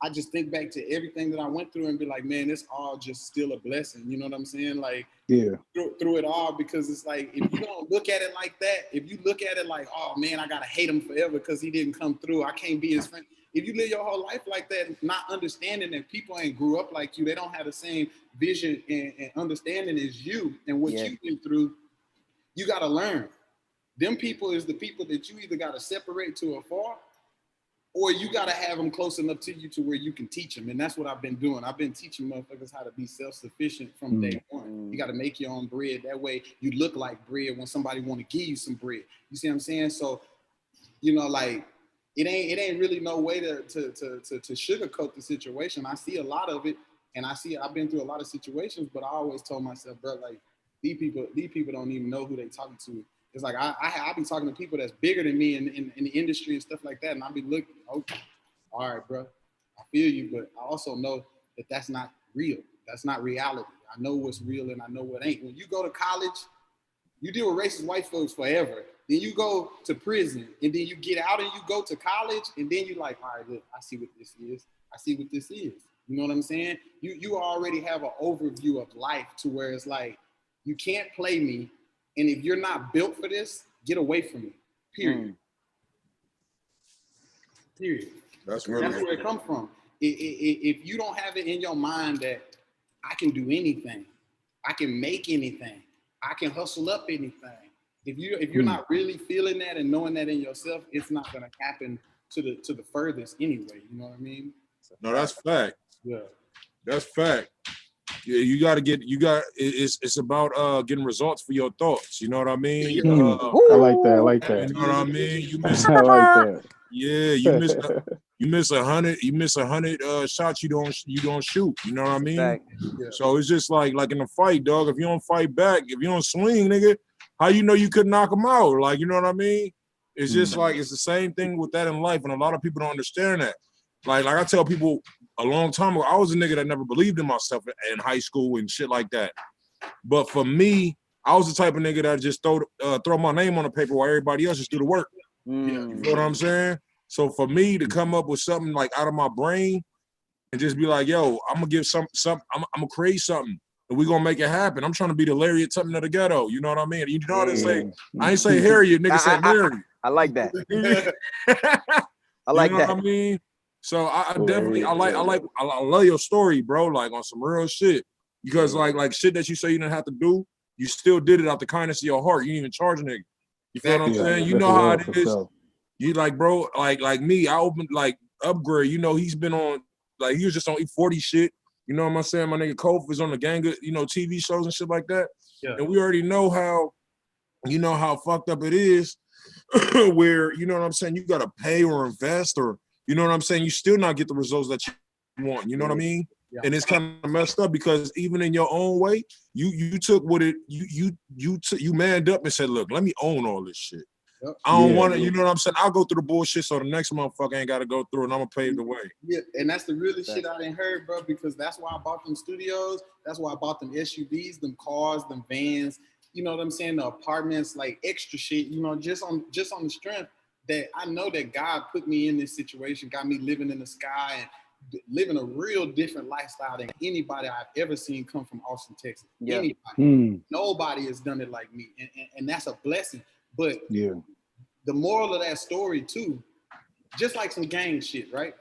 I just think back to everything that I went through and be like, man, it's all just still a blessing. You know what I'm saying? Like, through it all, because it's like, if you don't look at it like that, if you look at it like, oh man, I gotta hate him forever because he didn't come through, I can't be his friend. If you live your whole life like that, not understanding that people ain't grew up like you, they don't have the same vision and understanding as you and what you've been through, you gotta learn. Them people is the people that you either got to separate to afar or you got to have them close enough to you to where you can teach them. And that's what I've been doing. I've been teaching motherfuckers how to be self-sufficient from day one. You got to make your own bread. That way you look like bread when somebody want to give you some bread. You see what I'm saying? So, you know, like it ain't really no way to sugarcoat the situation. I see a lot of it and I've been through a lot of situations, but I always told myself, bro, like these people don't even know who they talking to. It's like I be talking to people that's bigger than me in the industry and stuff like that, and I be looking, okay, all right, bro, I feel you, but I also know that that's not real. That's not reality. I know what's real and I know what ain't. When you go to college, you deal with racist white folks forever. Then you go to prison, and then you get out and you go to college, and then you like, all right, look, I see what this is. I see what this is. You know what I'm saying? You already have an overview of life to where it's like, you can't play me. And if you're not built for this, get away from me. Period. Period. That's where it comes from. If you don't have it in your mind that I can do anything, I can make anything, I can hustle up anything. If you're not really feeling that and knowing that in yourself, it's not gonna happen to the furthest anyway. You know what I mean? No, that's fact. Yeah, that's fact. Yeah, it's about getting results for your thoughts. You know what I mean? I like that. You know what I mean? You miss I like that. Yeah, you miss 100 shots you don't shoot. You know what I mean? Yeah. So it's just like in a fight, dog. If you don't fight back, if you don't swing, nigga, how you know you could knock them out? Like, you know what I mean? It's just like it's the same thing with that in life, and a lot of people don't understand that. Like I tell people a long time ago, I was a nigga that never believed in myself in high school and shit like that. But for me, I was the type of nigga that just throw my name on the paper while everybody else just do the work. You know what I'm saying? So for me to come up with something like out of my brain and just be like, yo, I'm gonna give I'm gonna create something and we're gonna make it happen. I'm trying to be the Larry at something of the ghetto. You know what I mean? You know what I say? I ain't say Harriet, nigga said Larry. I like that. I like you know that. What I mean? So I definitely I love your story, bro. Like on some real shit. Because like shit that you say you didn't have to do, you still did it out the kindness of your heart. You didn't even charge a nigga. You feel what I'm saying? You know how it is. You like, bro, like me, I opened like Upgrade. You know, he's been on like he was just on E40 shit. You know what I'm saying? My nigga Kof is on the gang of, TV shows and shit like that. Yeah. And we already know how fucked up it is where, you know what I'm saying, you gotta pay or invest or you know what I'm saying, you still not get the results that you want. You know what I mean? Yeah. And it's kind of messed up because even in your own way, you took what it you manned up and said, look, let me own all this shit. I don't want to, you know what I'm saying? I'll go through the bullshit so the next motherfucker ain't got to go through, and I'm going to pave the way. Yeah, and that's the realest shit I didn't heard, bro, because that's why I bought them studios. That's why I bought them SUVs, them cars, them vans, you know what I'm saying? The apartments, like extra shit, you know, just on the strength that I know that God put me in this situation, got me living in the sky and living a real different lifestyle than anybody I've ever seen come from Austin, Texas. Yeah. Anybody. Nobody has done it like me. And that's a blessing. But the moral of that story too, just like some gang shit, right?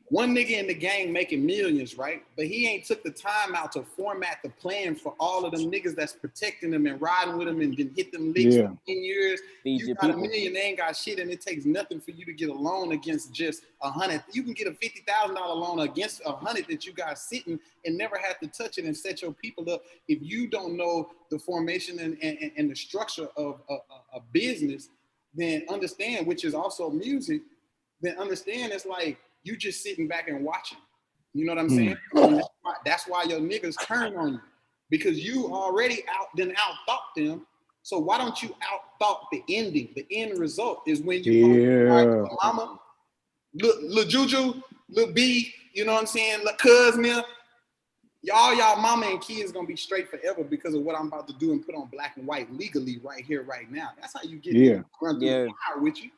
One nigga in the gang making millions, right? But he ain't took the time out to format the plan for all of them niggas that's protecting them and riding with them and then hit them licks for 10 years. You got a million, they ain't got shit, and it takes nothing for you to get a loan against just 100. You can get a $50,000 loan against 100 that you got sitting and never have to touch it and set your people up. If you don't know the formation and the structure of a business, then understand, which is also music, then understand it's like you just sitting back and watching. You know what I'm saying? And that's why your niggas turn on you, because you already out-thought them. So why don't you out-thought the ending? The end result is when you mama, little Juju, little B, you know what I'm saying? Little cuz me, y'all mama and kids gonna be straight forever because of what I'm about to do and put on black and white legally right here, right now. That's how you get run through the fire with you.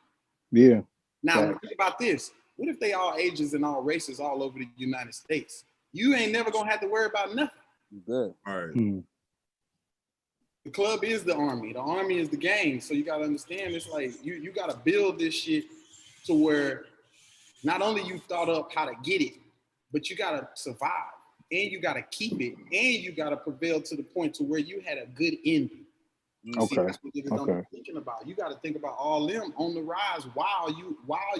Yeah. Now think about this. What if they all ages and all races all over the United States? You ain't never gonna have to worry about nothing. Good. All right. The club is the army. The army is the gang. So you gotta understand, it's like you gotta build this shit to where not only you thought up how to get it, but you gotta survive and you gotta keep it and you gotta prevail to the point to where you had a good ending. See, that's what niggas don't be thinking about. You got to think about all them on the rise while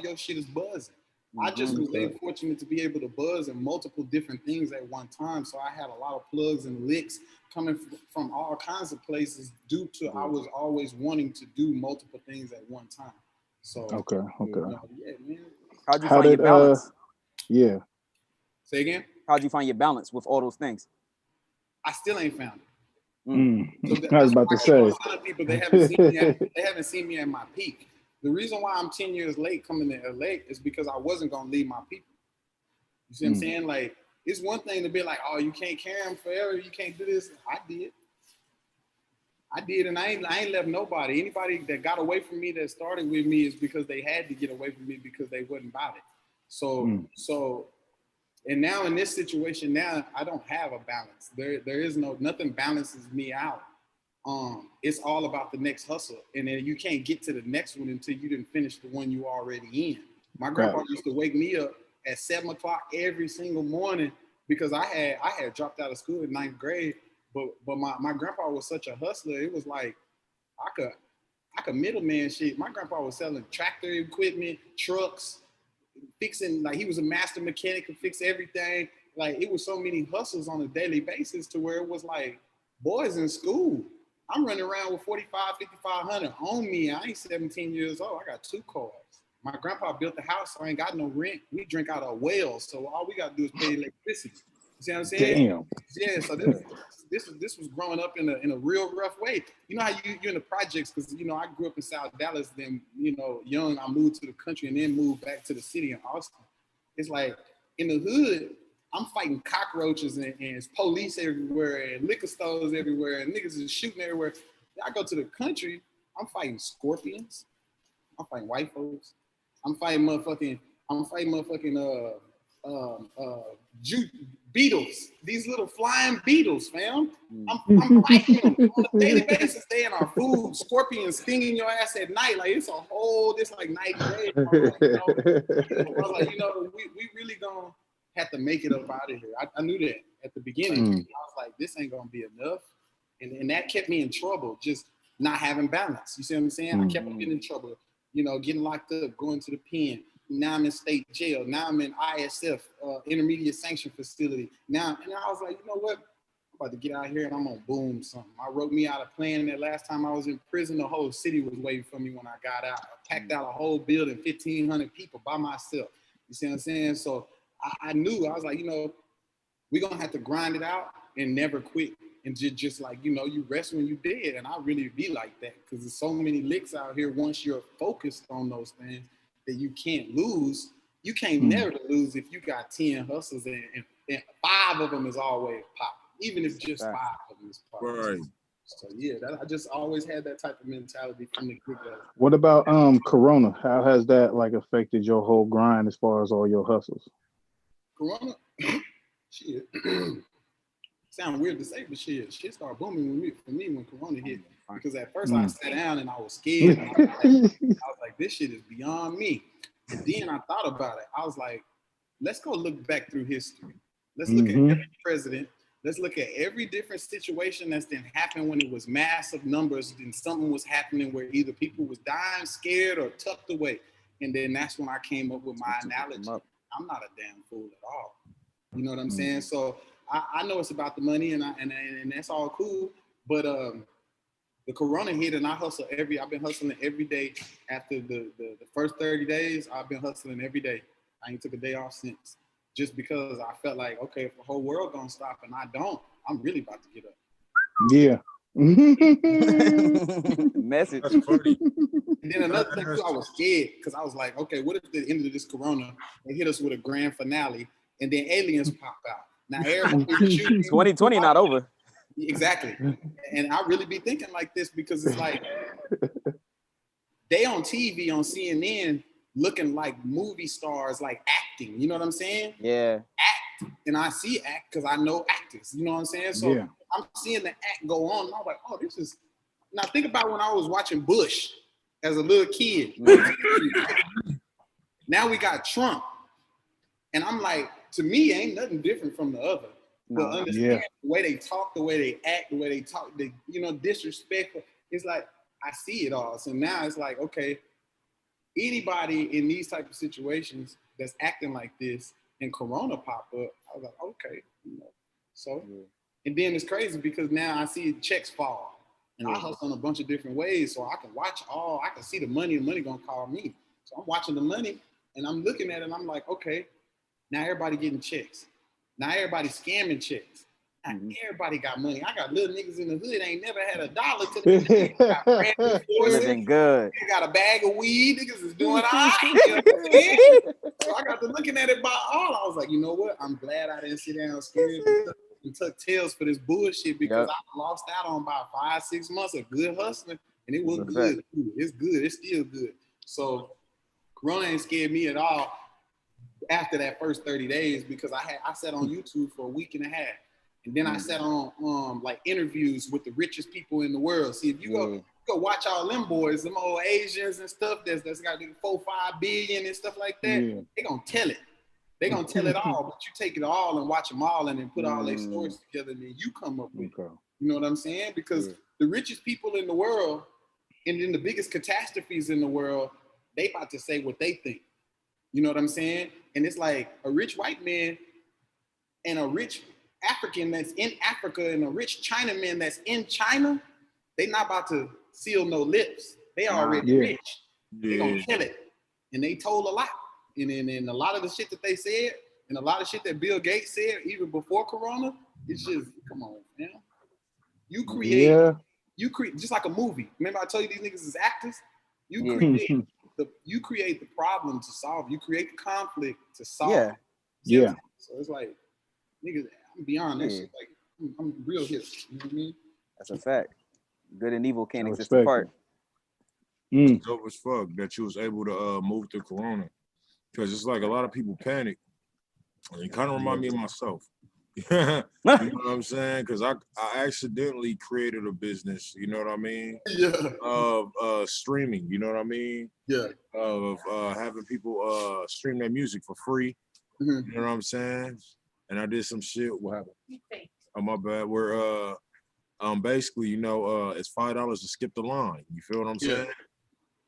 your shit is buzzing. I just was fortunate to be able to buzz in multiple different things at one time. So I had a lot of plugs and licks coming from all kinds of places due to I was always wanting to do multiple things at one time. So okay. You know, yeah, man. How'd you find your balance? Say again? How'd you find your balance with all those things? I still ain't found it. So I was about to say. People they haven't seen me at my peak. The reason why I'm 10 years late coming to LA is because I wasn't gonna leave my people. You see what I'm saying? Like, it's one thing to be like, oh, you can't carry them forever, you can't do this. I did, and I ain't left nobody. Anybody that got away from me that started with me is because they had to get away from me because they wasn't about it. So and now in this situation, now I don't have a balance. There is nothing balances me out. It's all about the next hustle. And then you can't get to the next one until you didn't finish the one you already in. My grandpa used to wake me up at 7 o'clock every single morning because I had dropped out of school in 9th grade. But my grandpa was such a hustler. It was like I could middleman shit. My grandpa was selling tractor equipment, trucks, fixing, like he was a master mechanic, could fix everything. Like it was so many hustles on a daily basis to where it was like boys in school. I'm running around with 45, 5,500 on me. I ain't 17 years old. I got 2 cars. My grandpa built the house, so I ain't got no rent. We drink out of wells, so all we got to do is pay electricity. You see what I'm saying? Damn. Yeah, so this was growing up in a real rough way. You know how you're in the projects, because, you know, I grew up in South Dallas, then, you know, young, I moved to the country and then moved back to the city in Austin. It's like, in the hood, I'm fighting cockroaches and police everywhere and liquor stores everywhere and niggas is shooting everywhere. I go to the country, I'm fighting scorpions. I'm fighting white folks. I'm fighting motherfucking beetles. These little flying beetles, fam. I'm fighting them on a daily basis. They in our food. Scorpions stinging your ass at night. Like it's a whole, this like night and day. I was like, you know, we really gonna have to make it up out of here. I knew that at the beginning. I was like, this ain't gonna be enough. And that kept me in trouble, just not having balance. You see what I'm saying? I kept getting in trouble, you know, getting locked up, going to the pen. Now I'm in state jail. Now I'm in ISF, intermediate sanction facility. Now, and I was like, you know what? I'm about to get out here and I'm gonna boom something. I wrote me out a plan that last time I was in prison, the whole city was waiting for me when I got out. I packed out a whole building, 1,500 people by myself. You see what I'm saying? So I knew, I was like, you know, we're gonna have to grind it out and never quit and just like, you know, you rest when you dead. And I really be like that because there's so many licks out here. Once you're focused on those things that you can't lose, you can't never lose if you got 10 hustles and 5 of them is always popping, even if just 5 of them is popping. Right. So yeah, I just always had that type of mentality from the get-go. What about Corona? How has that like affected your whole grind as far as all your hustles? Corona, shit. Sound weird to say, but shit started booming for me when Corona hit. Because at first I sat down and I was scared. And I was like, this shit is beyond me. And then I thought about it. I was like, let's go look back through history. Let's look at every president. Let's look at every different situation that's been happening when it was massive numbers and something was happening where either people was dying, scared, or tucked away. And then that's when I came up with my analogy. I'm not a damn fool at all. You know what I'm saying? So I know it's about the money and that's all cool. But the Corona hit and I've been hustling every day after the first 30 days. I've been hustling every day. I ain't took a day off since. Just because I felt like, okay, if the whole world gonna stop and I don't, I'm really about to get up. Yeah. Message. That's funny. And then another thing too, I was scared because I was like, okay, what if at the end of this Corona, they hit us with a grand finale and then aliens pop out? Now everybody's shooting. 2020 not over. Exactly. And I really be thinking like this because it's like they on TV on CNN looking like movie stars, like acting. You know what I'm saying? Yeah. Act. And I see act because I know actors. You know what I'm saying? So yeah. I'm seeing the act go on. And I'm like, oh, this is. Now think about when I was watching Bush as a little kid. Now we got Trump. And I'm like, to me, ain't nothing different from the other. But understand the way they talk, the way they act, the way they talk, the, you know, disrespectful. It's like, I see it all. So now it's like, okay, anybody in these type of situations that's acting like this and Corona pop up, I was like, okay, you know. So, and then it's crazy because now I see checks fall. And I hustle in a bunch of different ways. So I can watch I can see the money gonna call me. So I'm watching the money and I'm looking at it and I'm like, okay, now everybody getting checks. Now everybody scamming checks. Now everybody got money. I got little niggas in the hood ain't never had $1 to the got brand new forces. Living good. They got a bag of weed. Niggas is doing all right. You know what I'm saying? So I got to looking at it by all. I was like, you know what? I'm glad I didn't sit down scared and tuck tails for this bullshit because I lost out on about 5-6 months of good hustling and it was good. It's good. It's still good. So Corona ain't scared me at all after that first 30 days because I sat on YouTube for a week and a half. And then I sat on like interviews with the richest people in the world. See, if you go watch all them boys, them old Asians and stuff that's got 4-5 billion and stuff like that, they gonna tell it. They gonna tell it all, but you take it all and watch them all and then put all their stories together and then you come up with it. You know what I'm saying? Because the richest people in the world and then the biggest catastrophes in the world, they about to say what they think. You know what I'm saying? And it's like a rich white man and a rich African that's in Africa and a rich Chinaman that's in China, they not about to seal no lips. They already rich. They gonna kill it. And they told a lot. And a lot of the shit that they said and a lot of shit that Bill Gates said even before Corona, it's just, come on, man. You create just like a movie. Remember I told you these niggas is actors? You create the problem to solve. You create the conflict to solve. So it's like, niggas, I'm beyond that shit. Like, I'm real hip. You know what I mean? That's a fact. Good and evil can't exist apart. Dope as fuck that you was able to move through Corona. Because it's like a lot of people panic. And it kind of remind me of myself. You know what I'm saying? Because I accidentally created a business, you know what I mean? Of streaming, you know what I mean? Of having people stream their music for free. You know what I'm saying? And I did some shit. What happened? Oh, my bad. Where basically, you know, it's $5 to skip the line. You feel what I'm saying?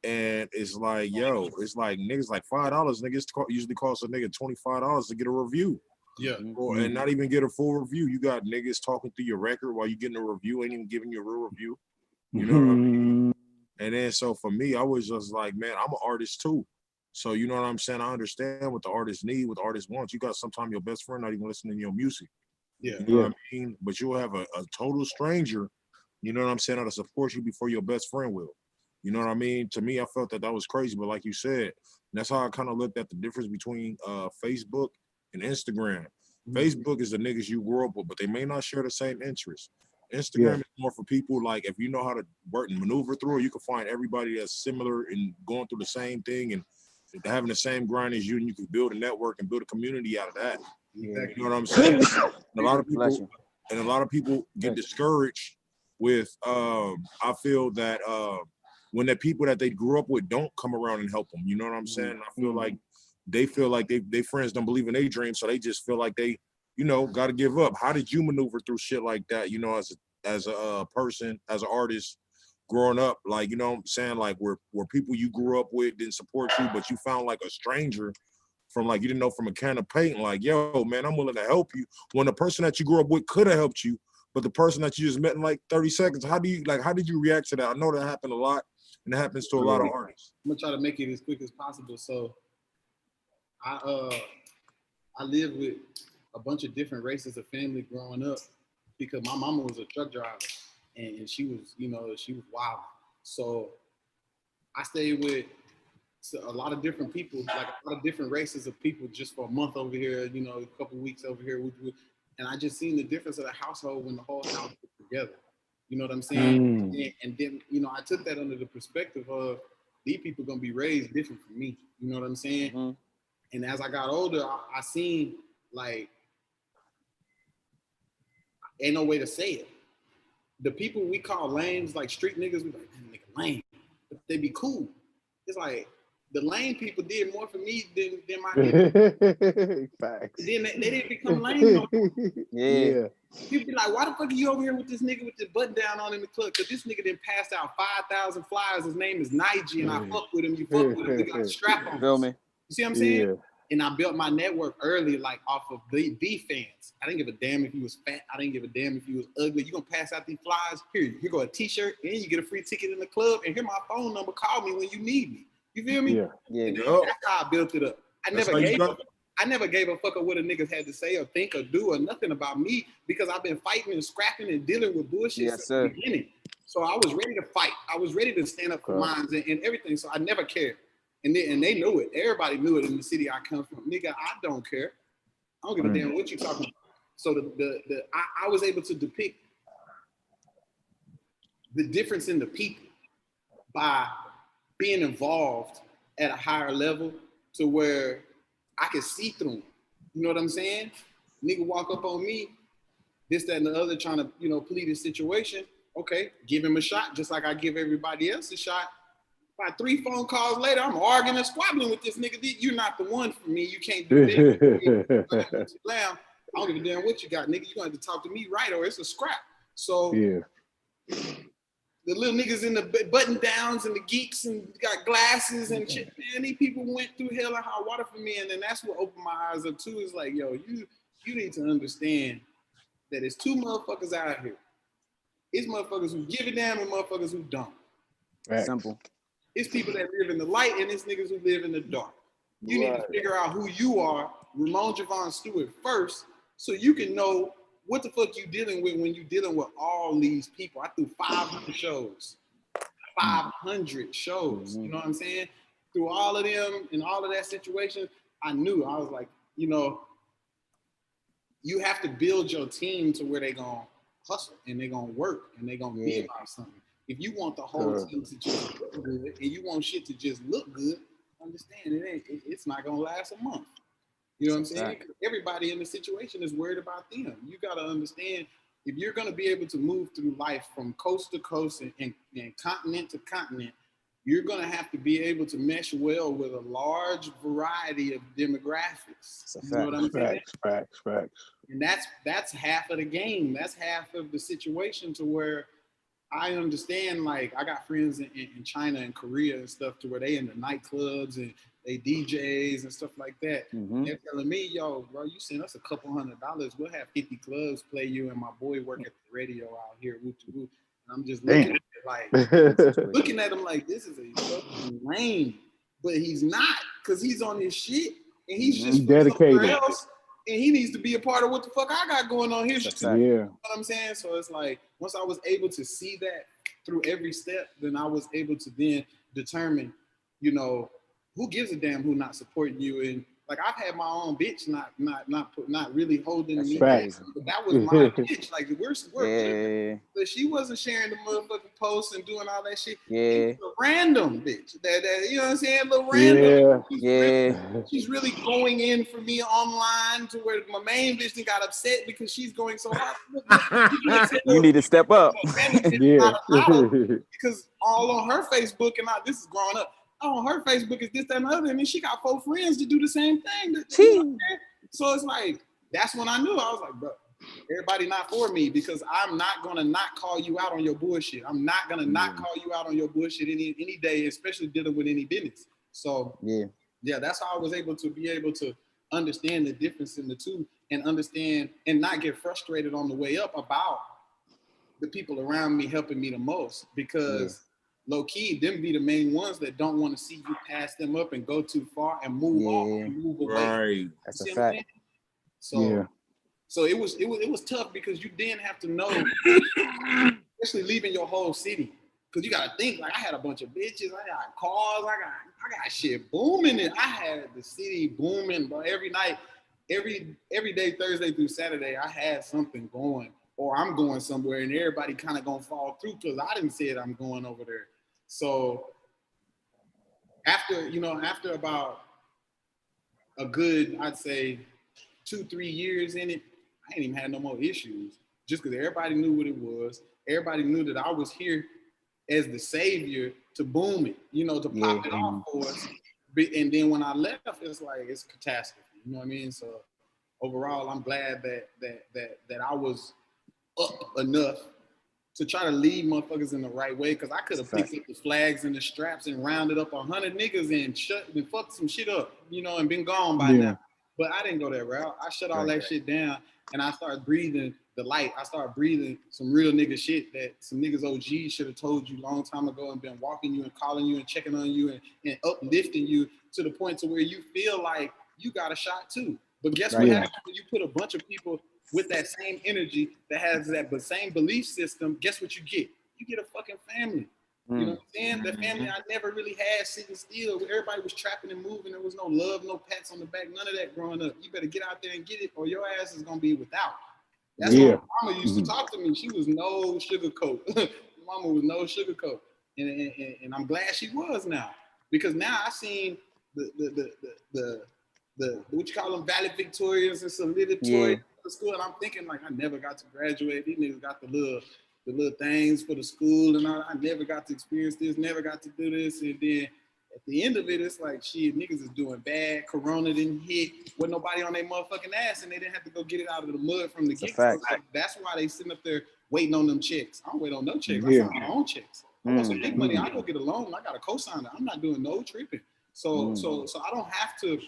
And it's like, yo, it's like niggas like $5. Niggas usually cost a nigga $25 to get a review. And not even get a full review. You got niggas talking through your record while you getting a review, ain't even giving you a real review. You know what I mean? And then so for me, I was just like, man, I'm an artist too. So you know what I'm saying? I understand what the artists need, what the artists want. You got sometimes your best friend not even listening to your music. Yeah. You know what I mean? But you'll have a total stranger, you know what I'm saying, that'll support you before your best friend will. You know what I mean? To me, I felt that was crazy. But like you said, that's how I kind of looked at the difference between Facebook and Instagram. Facebook is the niggas you grew up with, but they may not share the same interests. Instagram is more for people like if you know how to work and maneuver through it, you can find everybody that's similar and going through the same thing and having the same grind as you, and you can build a network and build a community out of that. Exactly. You know what I'm saying? And a lot of people get discouraged with I feel that when the people that they grew up with don't come around and help them. You know what I'm saying? I feel like they feel like they friends don't believe in their dreams, so they just feel like they, you know, got to give up. How did you maneuver through shit like that? You know, as a person, as an artist, growing up, like, you know what I'm saying, like where people you grew up with didn't support you, but you found like a stranger from like you didn't know from a can of paint, like, yo, man, I'm willing to help you. When the person that you grew up with could have helped you, but the person that you just met in like 30 seconds, how did you react to that? I know that happened a lot, and it happens to a lot of artists. I'm gonna try to make it as quick as possible. So I lived with a bunch of different races of family growing up because my mama was a truck driver and she was, you know, she was wild. So I stayed with a lot of different people, like a lot of different races of people just for a month over here, you know, a couple of weeks over here. And I just seen the difference of the household when the whole house was together. You know what I'm saying? And then, you know, I took that under the perspective of these people gonna be raised different from me. You know what I'm saying? And as I got older, I seen like, ain't no way to say it. The people we call lames, like street niggas, we like, man, nigga lame. But they be cool. It's like, the lame people did more for me than my niggas. Facts. Then they didn't become lame no more. Yeah. People be like, why the fuck are you over here with this nigga with the button down on in the club? Because this nigga done passed out 5,000 flyers. His name is Nige, and I fuck with him. You fuck with him. We got a strap on. Feel me? You see what I'm saying? Yeah. And I built my network early, like off of the fans. I didn't give a damn if you was fat. I didn't give a damn if you was ugly. You gonna pass out these flyers? Here go a t-shirt, and you get a free ticket in the club, and here my phone number. Call me when you need me. You feel me? Yeah. That's how I built it up. I never gave a fuck of what a nigga had to say or think or do or nothing about me because I've been fighting and scrapping and dealing with bullshit since the beginning. So I was ready to fight. I was ready to stand up for mines and everything. So I never cared. And they knew it. Everybody knew it in the city I come from. Nigga, I don't care. I don't give a damn what you talking about. So I was able to depict the difference in the people by being involved at a higher level to where I can see through them. You know what I'm saying? Nigga walk up on me, this, that, and the other, trying to, you know, plead his situation. Okay, give him a shot, just like I give everybody else a shot. About 3 phone calls later, I'm arguing and squabbling with this nigga. You're not the one for me. You can't do that. I don't give a damn what you got, nigga. You're going to have to talk to me right or it's a scrap. So the little niggas in the button downs and the geeks and got glasses and shit, man, these people went through hell and high water for me. And then that's what opened my eyes up too. Is like, yo, you need to understand that it's 2 motherfuckers out here. It's motherfuckers who give a damn and motherfuckers who don't. Simple. It's people that live in the light and it's niggas who live in the dark. You need to figure out who you are, Ramon Javon Stewart first, so you can know what the fuck you dealing with when you dealing with all these people. I threw 500 shows. 500 shows. You know what I'm saying? Through all of them and all of that situation, I knew. I was like, you know, you have to build your team to where they gonna hustle and they gonna work and they gonna be about something. If you want the whole team to just look good and you want shit to just look good, understand it's not gonna last a month. You know what I'm saying? Everybody in the situation is worried about them. You gotta understand, if you're gonna be able to move through life from coast to coast and continent to continent, you're gonna have to be able to mesh well with a large variety of demographics. You know what I'm saying? Facts. And that's half of the game. That's half of the situation to where I understand, like, I got friends in China and Korea and stuff to where they in the nightclubs and they DJs and stuff like that. They're telling me, yo, bro, you send us a couple $100, we'll have 50 clubs play you and my boy work at the radio out here, woo to woo. And I'm just looking at it like, looking at him like, this is a fucking lame. But he's not, because he's on his shit and he's just dedicated. Else. and he needs to be a part of what the fuck I got going on here. That's You a fact. Yeah. know what I'm saying? So it's like once I was able to see that through every step, then I was able to then determine, you know, who gives a damn who not supporting you. And like I've had my own bitch not really holding That's me Facts. back, but that was my bitch. Like we're Yeah, but she wasn't sharing the motherfucking posts and doing all that shit. yeah, She was a random bitch. That you know what I'm saying? A little random. yeah. She's really going in for me online to where my main bitch got upset because she's going so hard. You need to step up. Yeah. Because all on her Facebook and this is growing up. On her Facebook is this, that, and the other, and then she got 4 friends to do the same thing. You know, so it's like that's when I knew. I was like, bro, everybody not for me because I'm not gonna not call you out on your bullshit. I'm not gonna not call you out on your bullshit any day, especially dealing with any business. So yeah, that's how I was able to understand the difference in the two and understand and not get frustrated on the way up about the people around me helping me the most because low key, them be the main ones that don't want to see you pass them up and go too far and move on and move away. Right. That's a fact. So it was tough because you didn't have to know, especially leaving your whole city. Cause you gotta think like I had a bunch of bitches, I got cars, I got shit booming, and I had the city booming, but every night, every day, Thursday through Saturday, I had something going, or I'm going somewhere, and everybody kind of gonna fall through because I didn't say it. I'm going over there. So after about a good, I'd say 2-3 years in it, I ain't even had no more issues. Just because everybody knew what it was, everybody knew that I was here as the savior to boom it, to pop it off for us. And then when I left, it's like it's catastrophe. You know what I mean? So overall, I'm glad that I was up enough to try to lead motherfuckers in the right way, because I could have picked up the flags and the straps and rounded up 100 niggas and fucked some shit up, and been gone by now. But I didn't go that route. I shut all that shit down and I started breathing the light. I started breathing some real nigga shit that some niggas OG should have told you a long time ago and been walking you and calling you and checking on you and uplifting you to the point to where you feel like you got a shot too. But guess what happens when you put a bunch of people with that same energy that has that same belief system? Guess what you get? You get a fucking family. You know what I'm saying? The family I never really had sitting still. Everybody was trapping and moving. There was no love, no pats on the back, none of that growing up. You better get out there and get it or your ass is going to be without. That's what my mama used to talk to me. She was no sugarcoat. Mama was no sugarcoat. And I'm glad she was now. Because now I seen the what you call them, valedictorians and salutatorians for school. And I'm thinking like, I never got to graduate. These niggas got the little things for the school and I never got to experience this, never got to do this. And then at the end of it, it's like, shit, niggas is doing bad. Corona didn't hit with nobody on their motherfucking ass and they didn't have to go get it out of the mud from the get-go. So that's why they sitting up there waiting on them checks. I don't wait on no checks. I sign my own checks. I want some big money. I go get a loan. I got a co-signer. I'm not doing no tripping. So I don't have to,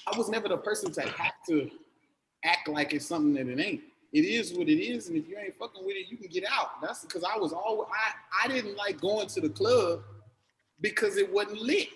I was never the person to have to act like it's something that it ain't. It is what it is, and if you ain't fucking with it, you can get out. That's because I was always, I didn't like going to the club because it wasn't lit.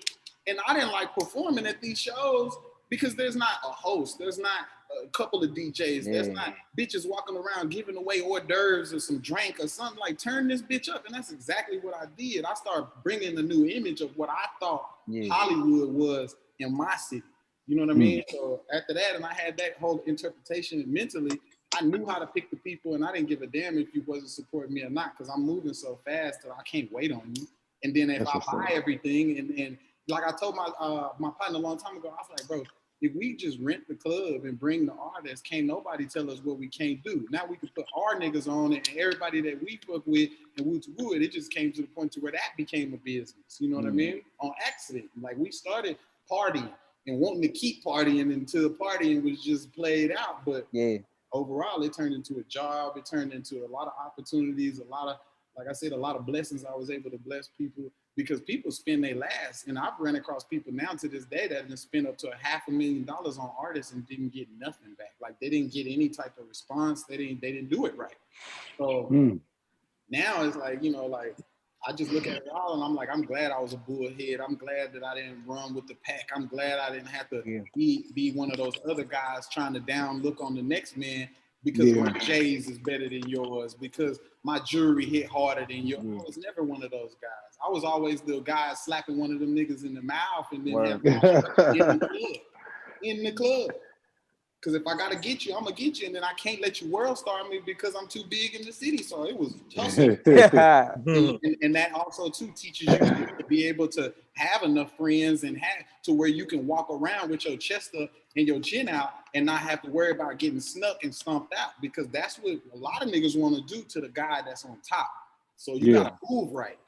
And I didn't like performing at these shows because there's not a host, there's not a couple of DJs, there's not bitches walking around giving away hors d'oeuvres or some drink or something. Like, turn this bitch up. And that's exactly what I did. I started bringing the new image of what I thought Hollywood was in my city. You know what I mean? So after that, and I had that whole interpretation mentally, I knew how to pick the people, and I didn't give a damn if you wasn't supporting me or not, because I'm moving so fast that I can't wait on you. And then if I buy everything, and like I told my partner a long time ago, I was like, bro, if we just rent the club and bring the artists, can't nobody tell us what we can't do. Now we can put our niggas on it and everybody that we fuck with and woo it. It just came to the point to where that became a business. You know what I mean? On accident. Like, we started partying and wanting to keep partying until partying was just played out. But overall, it turned into a job. It turned into a lot of opportunities, a lot of, like I said, a lot of blessings. I was able to bless people because people spend their last. And I've run across people now to this day that have spent up to $500,000 on artists and didn't get nothing back. Like, they didn't get any type of response. They didn't do it right. So now it's like, like, I just look at it all and I'm like, I'm glad I was a bullhead. I'm glad that I didn't run with the pack. I'm glad I didn't have to be one of those other guys trying to down look on the next man because my J's is better than yours, because my jewelry hit harder than yours. I was never one of those guys. I was always the guy slapping one of them niggas in the mouth and then having in the club. Because if I gotta get you, I'm gonna get you, and then I can't let you world star me because I'm too big in the city. So it was tussle. and that also too teaches you to be able to have enough friends and have to where you can walk around with your chest up and your chin out and not have to worry about getting snuck and stomped out, because that's what a lot of niggas want to do to the guy that's on top. So you gotta move right.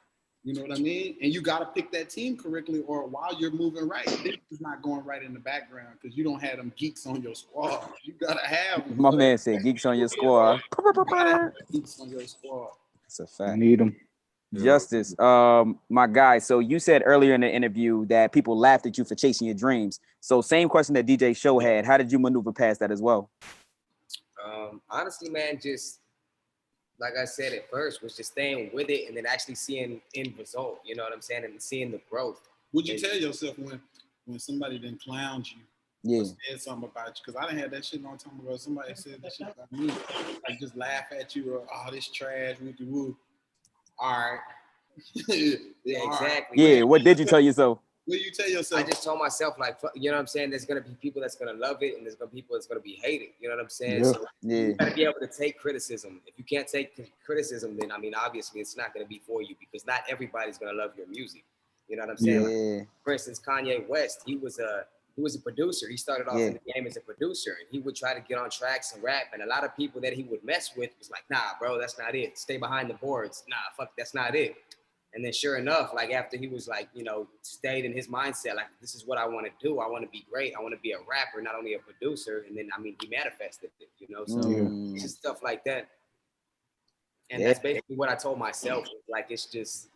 You know what I mean? And you got to pick that team correctly, or while you're moving right, this is not going right in the background because you don't have them geeks on your squad. You got to have them. My man said geeks on your squad. Geeks on your squad. It's a fact. Need them. Justice, my guy. So you said earlier in the interview that people laughed at you for chasing your dreams. So same question that DJ Show had. How did you maneuver past that as well? Honestly, man, just like I said at first, was just staying with it and then actually seeing end result. You know what I'm saying? And seeing the growth. Would you tell yourself when somebody then clowned you? Or said something about you? Because I done had that shit a long time ago. Somebody said that shit about me. Like just laugh at you or, oh, this trash, wooty woo. All right. Yeah, exactly. Yeah, what did you tell yourself? What do you tell yourself? I just told myself, like, you know what I'm saying? There's going to be people that's going to love it and there's going to be people that's going to be hated. You know what I'm saying? Yeah. So you got to be able to take criticism. If you can't take criticism, then, I mean, obviously it's not going to be for you because not everybody's going to love your music. You know what I'm saying? Like, for instance, Kanye West, he was a producer. He started off in the game as a producer, and he would try to get on tracks and rap. And a lot of people that he would mess with was like, nah, bro, that's not it. Stay behind the boards. Nah, fuck, that's not it. And then sure enough, like after he was like, you know, stayed in his mindset, like, this is what I want to do. I want to be great. I want to be a rapper, not only a producer. And then, I mean, he manifested it, you know? So it's just stuff like that. And that's basically what I told myself. Like, it's just,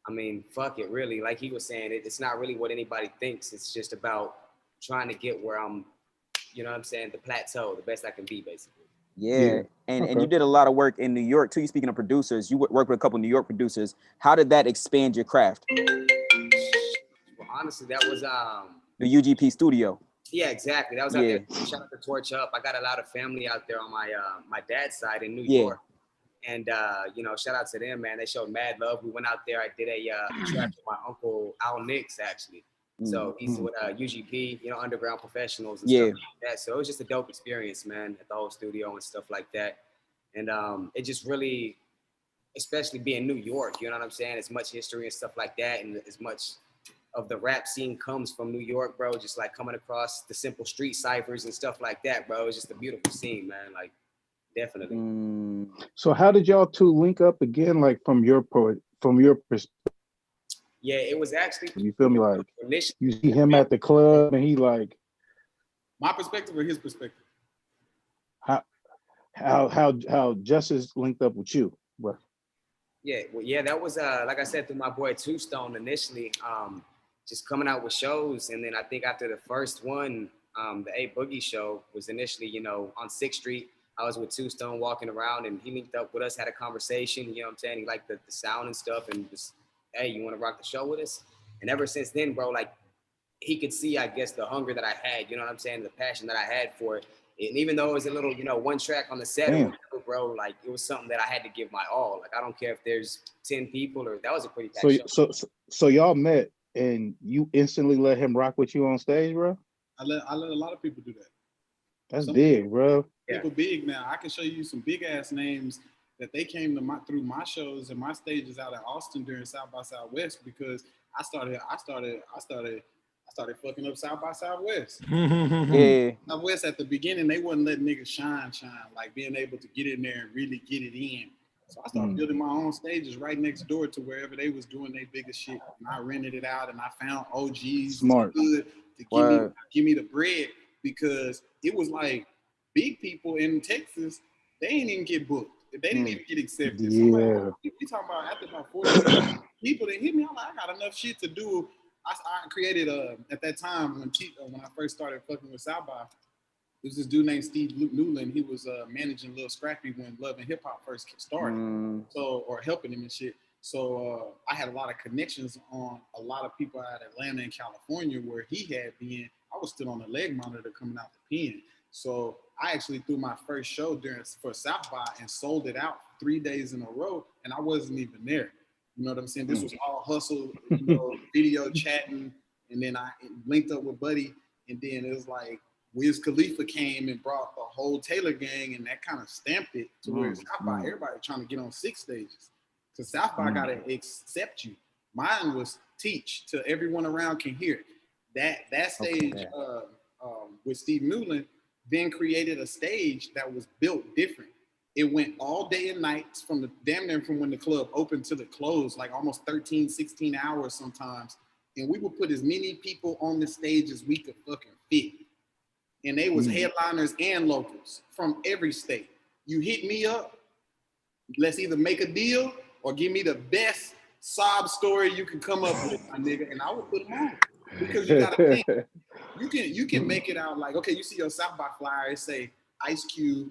I mean, fuck it, really. Like he was saying, it's not really what anybody thinks. It's just about trying to get where I'm, you know what I'm saying, the plateau, the best I can be, basically. Yeah. And you did a lot of work in New York too. Speaking of producers, you worked with a couple of New York producers. How did that expand your craft? Well, honestly, that was the UGP studio. Yeah, exactly. That was out there. Shout out to Torch Up. I got a lot of family out there on my my dad's side in New York. And you know, shout out to them, man. They showed mad love. We went out there. I did a track with my uncle Al Nix, actually. So he's with UGP, you know, Underground Professionals and stuff like that. So it was just a dope experience, man, at the whole studio and stuff like that. And it just really, especially being New York, you know what I'm saying? As much history and stuff like that, and as much of the rap scene comes from New York, bro. Just like coming across the simple street ciphers and stuff like that, bro. It's just a beautiful scene, man. Like, definitely. So how did y'all two link up again? Like from your perspective? Yeah, it was actually. You feel me? Like you see him at the club and he like. My perspective or his perspective? How Justice linked up with you, bro? Yeah, well, yeah, that was like I said, through my boy Two Stone initially, just coming out with shows, and then I think after the first one, the A Boogie show was initially, you know, on 6th Street. I was with Two Stone walking around, and he linked up with us, had a conversation. You know what I'm saying? He liked the sound and stuff, and just, hey, you want to rock the show with us? And ever since then, bro, like he could see, I guess, the hunger that I had. You know what I'm saying? The passion that I had for it. And even though it was a little, you know, one track on the set, or whatever, bro, like it was something that I had to give my all. Like I don't care if there's 10 people or that was a pretty packed show. So y'all met and you instantly let him rock with you on stage, bro? I let a lot of people do that. That's big, bro. People big now. I can show you some big ass names that they came to through my shows and my stages out at Austin during South by Southwest, because I started fucking up South by Southwest. Southwest at the beginning, they wasn't letting niggas shine, like being able to get in there and really get it in. So I started building my own stages right next door to wherever they was doing their biggest shit. And I rented it out and I found OGs good to give me the bread, because it was like big people in Texas, they ain't even get booked. They didn't even get accepted. Yeah. We talking about after about 40 people that hit me, I'm like, I got enough shit to do. I created at that time when I first started fucking with South by, there was this dude named Steve Newland. He was managing Lil Scrappy when Love and Hip Hop first started, or helping him and shit. So I had a lot of connections on a lot of people out of Atlanta and California where he had been. I was still on the leg monitor coming out the pen. So I actually threw my first show for South by and sold it out 3 days in a row, and I wasn't even there. You know what I'm saying? This was all hustle, video chatting, and then I linked up with Buddy, and then it was like Wiz Khalifa came and brought the whole Taylor gang, and that kind of stamped it to where South by, everybody trying to get on 6 stages. Because South by got to accept you. Mine was teach till everyone around can hear it. That stage with Steve Newland then created a stage that was built different. It went all day and night from the damn near from when the club opened to the close, like almost 13, 16 hours sometimes. And we would put as many people on the stage as we could fucking fit. And they was headliners and locals from every state. You hit me up, let's either make a deal or give me the best sob story you can come up with, my nigga, and I would put them on. Because you gotta think, you can make it out like, okay, you see your South by flyer, it say Ice Cube,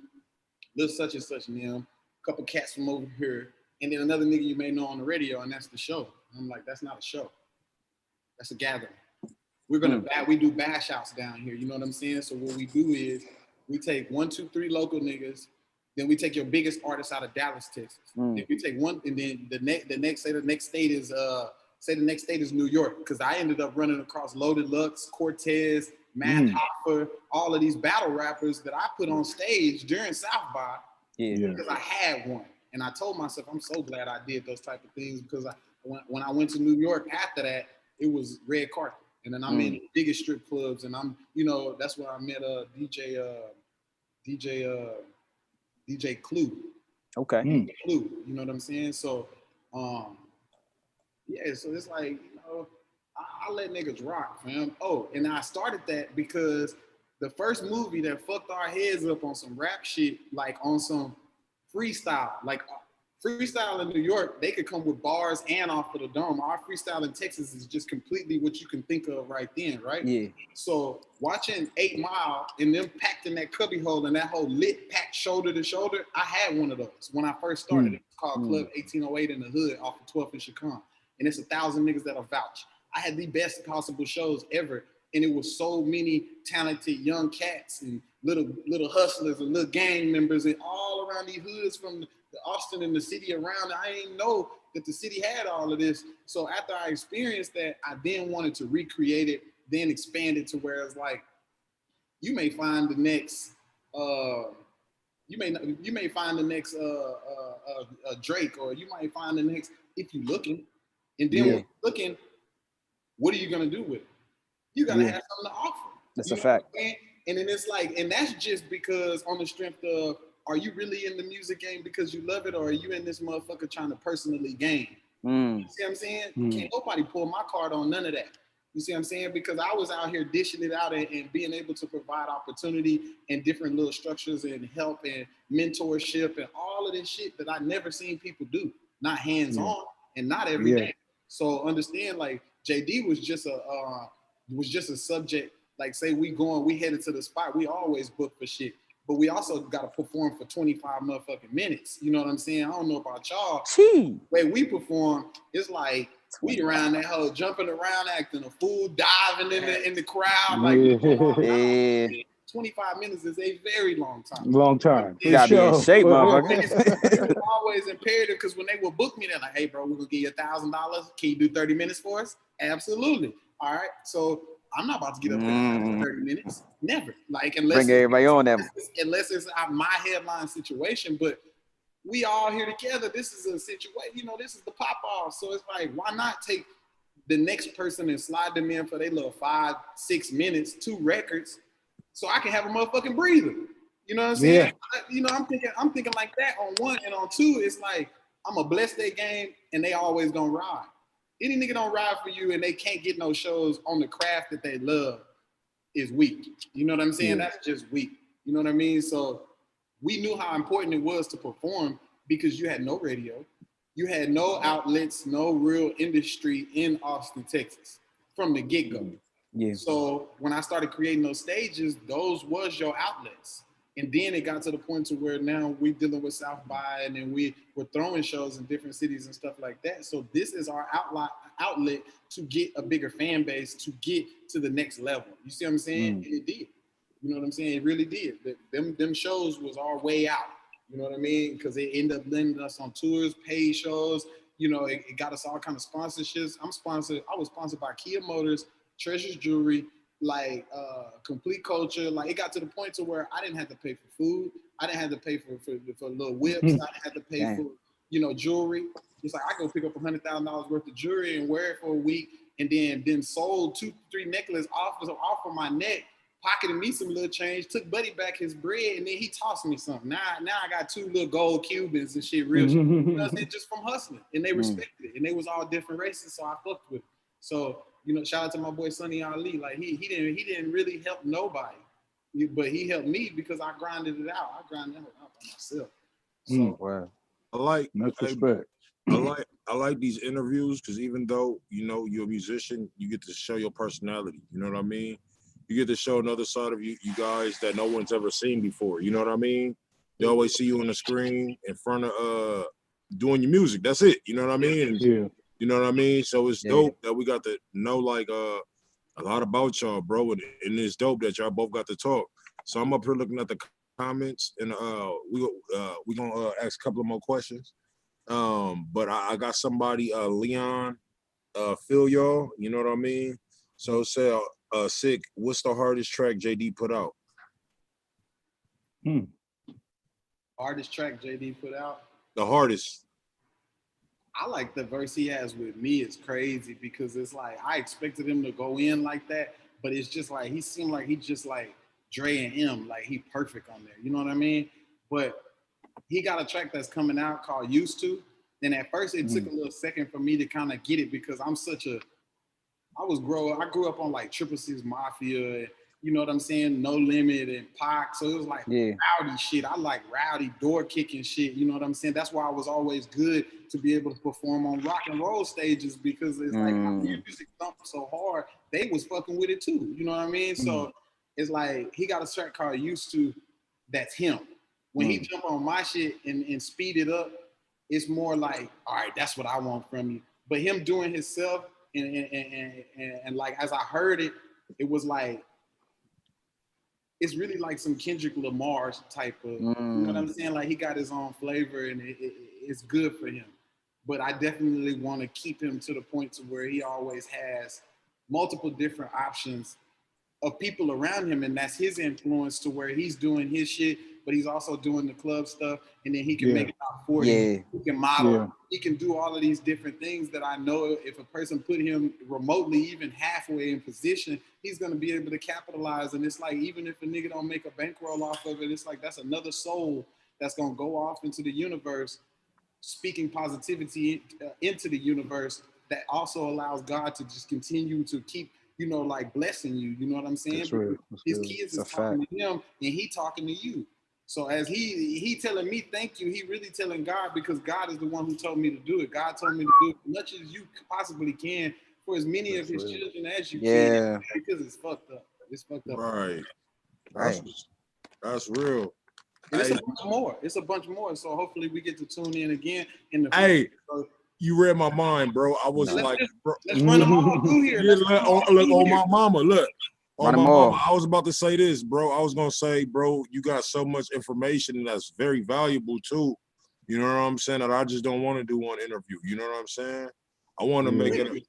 little such and such and them, a couple cats from over here, and then another nigga you may know on the radio, and that's the show. And I'm like, that's not a show. That's a gathering. We're gonna we do bash outs down here, you know what I'm saying? So what we do is we take 1, 2, 3 local niggas, then we take your biggest artists out of Dallas, Texas. Then we take one, and then the next state is New York, because I ended up running across Loaded Lux, Cortez, Matt Hoffa, all of these battle rappers that I put on stage during South by because I had one. And I told myself, I'm so glad I did those type of things, because when I went to New York after that, it was red carpet. And then I'm in the biggest strip clubs, and I'm, that's where I met DJ Clue. Okay. Clue, you know what I'm saying? So, yeah, so it's like, I let niggas rock, fam. Oh, and I started that because the first movie that fucked our heads up on some rap shit, like on some freestyle, like freestyle in New York, they could come with bars and off of the dome. Our freestyle in Texas is just completely what you can think of right then, right? Yeah. So watching 8 Mile and them packed in that cubby hole and that whole lit packed shoulder to shoulder, I had one of those when I first started. It was called Club 1808 in the Hood off of 12th and Chacon. And it's 1,000 niggas that'll vouch. I had the best possible shows ever. And it was so many talented young cats and little hustlers and little gang members and all around these hoods from the Austin and the city around. I didn't know that the city had all of this. So after I experienced that, I then wanted to recreate it, then expand it to where it's like, you may find the next, you may find the next Drake, or you might find the next, if you're looking. And then when you're looking, what are you gonna do with it? You gotta have something to offer. That's a fact. And then it's like, and that's just because on the strength of, are you really in the music game because you love it, or are you in this motherfucker trying to personally gain? You see what I'm saying? Can't nobody pull my card on none of that. You see what I'm saying? Because I was out here dishing it out and being able to provide opportunity and different little structures and help and mentorship and all of this shit that I never seen people do. Not hands-on and not every day. So understand, like, JD was just a subject. Like, say we headed to the spot, we always book for shit. But we also got to perform for 25 motherfucking minutes. You know what I'm saying? I don't know about y'all. The way we perform, it's like we around that hoe, jumping around, acting a fool, diving in the crowd. Like, 25 minutes is a very long time. Long time. You gotta be in shape, motherfucker. It's always imperative, because when they will book me, they're like, hey, bro, we're going to give you $1,000. Can you do 30 minutes for us? Absolutely. All right. So I'm not about to get up there for 30 minutes. Never. Like, unless bring everybody on that. Unless it's my headline situation, but we all here together. This is a situation, this is the pop off. So it's like, why not take the next person and slide them in for their little 5-6 minutes, 2 records, so I can have a motherfucking breather. You know what I'm saying? I'm thinking like that on one, and on two, it's like, I'm gonna bless their game and they always gonna ride. Any nigga don't ride for you and they can't get no shows on the craft that they love is weak. You know what I'm saying? That's just weak. You know what I mean? So we knew how important it was to perform, because you had no radio, you had no outlets, no real industry in Austin, Texas from the get-go. So when I started creating those stages, those was your outlets. And then it got to the point to where now we're dealing with South by, and then we're throwing shows in different cities and stuff like that. So this is our outlet to get a bigger fan base, to get to the next level. You see what I'm saying? And it did. You know what I'm saying? It really did. Them shows was our way out. You know what I mean? Because it ended up landing us on tours, paid shows. You know, it got us all kind of sponsorships. I was sponsored by Kia Motors, Treasures Jewelry, like Complete Culture. Like it got to the point to where I didn't have to pay for food. I didn't have to pay for little whips. I didn't have to pay for, you know, jewelry. It's like I go pick up $100,000 worth of jewelry and wear it for a week, and then sold 2-3 necklaces off of my neck, pocketed me some little change, took Buddy back his bread, and then he tossed me something. Now I got 2 little gold Cubans and shit, real shit. You know, just from hustling, and they respected it, and they was all different races, so I fucked with it. So, you know, shout out to my boy Sonny Ali. Like he didn't really help nobody, but he helped me because I grinded it out. I grinded it out by myself. So wow. I like Much respect. I like these interviews because even though, you know, you're a musician, you get to show your personality. You know what I mean? You get to show another side of you guys that no one's ever seen before. You know what I mean? They always see you on the screen in front of doing your music. That's it. You know what I mean? And, Yeah. you know what I mean? So it's dope that we got to know like a lot about y'all, bro. And it's dope that y'all both got to talk. So I'm up here looking at the comments, and we gonna ask a couple of more questions. But I got somebody, Leon, Phil, y'all. You know what I mean? So say, Sick, what's the hardest track JD put out? hardest track JD put out. The hardest. I like the verse he has with me. It's crazy because it's like I expected him to go in like that, but it's just like he seemed like he just like Dre and him, like he perfect on there. You know what I mean? But he got a track that's coming out called Used To. And at first it took a little second for me to kind of get it because I'm such a I grew up on like Triple C's Mafia, and, you know what I'm saying? No Limit and Pac. So it was like rowdy shit. I like rowdy door kicking shit. You know what I'm saying? That's why I was always good to be able to perform on rock and roll stages because it's like my music thumped so hard. They was fucking with it too. You know what I mean? So it's like he got a track called Used To that's him. When he jump on my shit and speed it up, it's more like, all right, that's what I want from you. But him doing himself and like as I heard it, it was like it's really like some Kendrick Lamar type of, you know what I'm saying? Like he got his own flavor and it's good for him. But I definitely want to keep him to the point to where he always has multiple different options of people around him, and that's his influence to where he's doing his shit, but he's also doing the club stuff, and then he can make it out for you. He can model. He can do all of these different things that I know if a person put him remotely, even halfway in position, he's going to be able to capitalize. And it's like, even if a nigga don't make a bankroll off of it, it's like that's another soul that's going to go off into the universe, speaking positivity into the universe that also allows God to just continue to keep, you know, like blessing you. You know what I'm saying? That's right. His kids is talking to him and he talking to you. So as he telling me thank you, he really telling God, because God is the one who told me to do it. God told me to do it as much as you possibly can for as many of his children as you can, because it's fucked up. It's fucked up. Right. That's real. And it's a bunch more. It's a bunch more. So hopefully we get to tune in again in the future. You read my mind, bro. I was like, bro, let's run them all through here. Look on my mama. Look. On my mama. I was about to say this, bro. I was gonna say, bro, you got so much information that's very valuable too. You know what I'm saying? That I just don't want to do one interview. You know what I'm saying? I want to make it.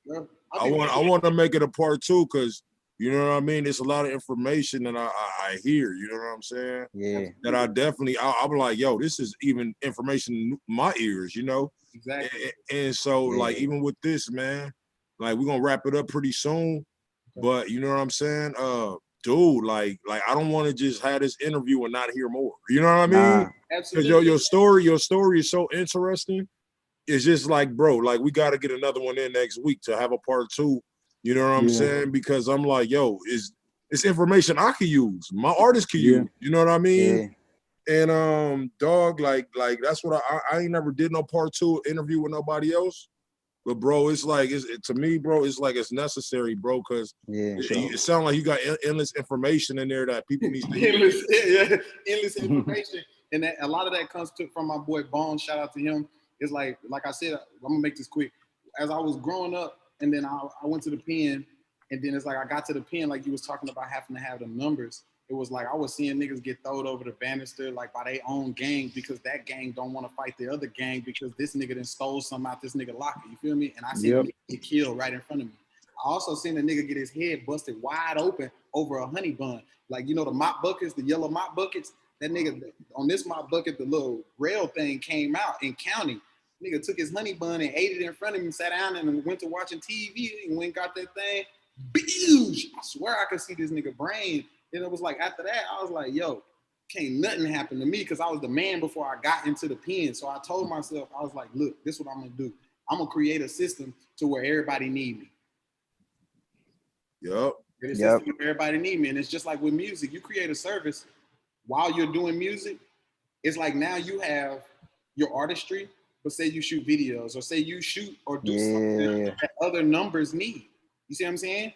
I want to make it a part 2 because you know what I mean. There's a lot of information that I hear. You know what I'm saying? Yeah. That I definitely. I'm like, yo, this is even information in my ears. You know. Exactly. And so, like, even with this, man, like we're gonna wrap it up pretty soon. But you know what I'm saying? Dude, like I don't want to just have this interview and not hear more. You know what I mean? Because your story is so interesting. It's just like, bro, like we gotta get another one in next week to have a part 2. You know what I'm saying? Because I'm like, yo, it's information I could use. My artist could use. You know what I mean? And dog, like that's what I ain't never did no part 2 interview with nobody else. But bro, it's like to me, bro. It's like it's necessary, bro, because it sounds like you got endless information in there that people need to hear. endless information, and that, a lot of that comes from my boy Bone. Shout out to him. It's like I said, I'm gonna make this quick. As I was growing up, and then I went to the pen, and then it's like I got to the pen, like you was talking about having to have the numbers. It was like I was seeing niggas get thrown over the banister like by their own gang because that gang don't want to fight the other gang because this nigga done stole something out this nigga locker. You feel me? And I seen a nigga get killed right in front of me. I also seen a nigga get his head busted wide open over a honey bun. Like, you know, the mop buckets, the yellow mop buckets. That nigga on this mop bucket, the little rail thing came out in county. Nigga took his honey bun and ate it in front of him, sat down and went to watching TV and went and got that thing. Huge. I swear I could see this nigga brain. And it was like, after that, I was like, yo, can't nothing happen to me because I was the man before I got into the pen. So I told myself, I was like, look, this is what I'm going to do. I'm going to create a system to where everybody need me. Yep. Everybody need me. And it's just like with music. You create a service while you're doing music. It's like now you have your artistry, but say you shoot videos or say you shoot or do something that other numbers need. You see what I'm saying?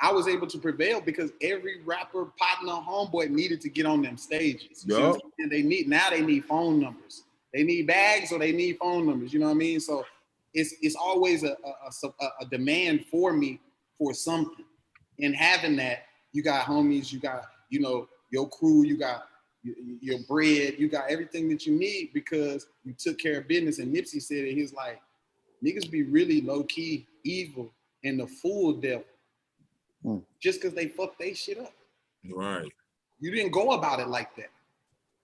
I was able to prevail because every rapper, partner, homeboy needed to get on them stages. Yep. They need phone numbers. They need bags or they need phone numbers. You know what I mean? So it's always a demand for me for something. And having that, you got homies, you got, you know, your crew, you got your bread, you got everything that you need because you took care of business. And Nipsey said it, he was like, niggas be really low key evil and the fool devil. Just because they fucked they shit up. Right. You didn't go about it like that.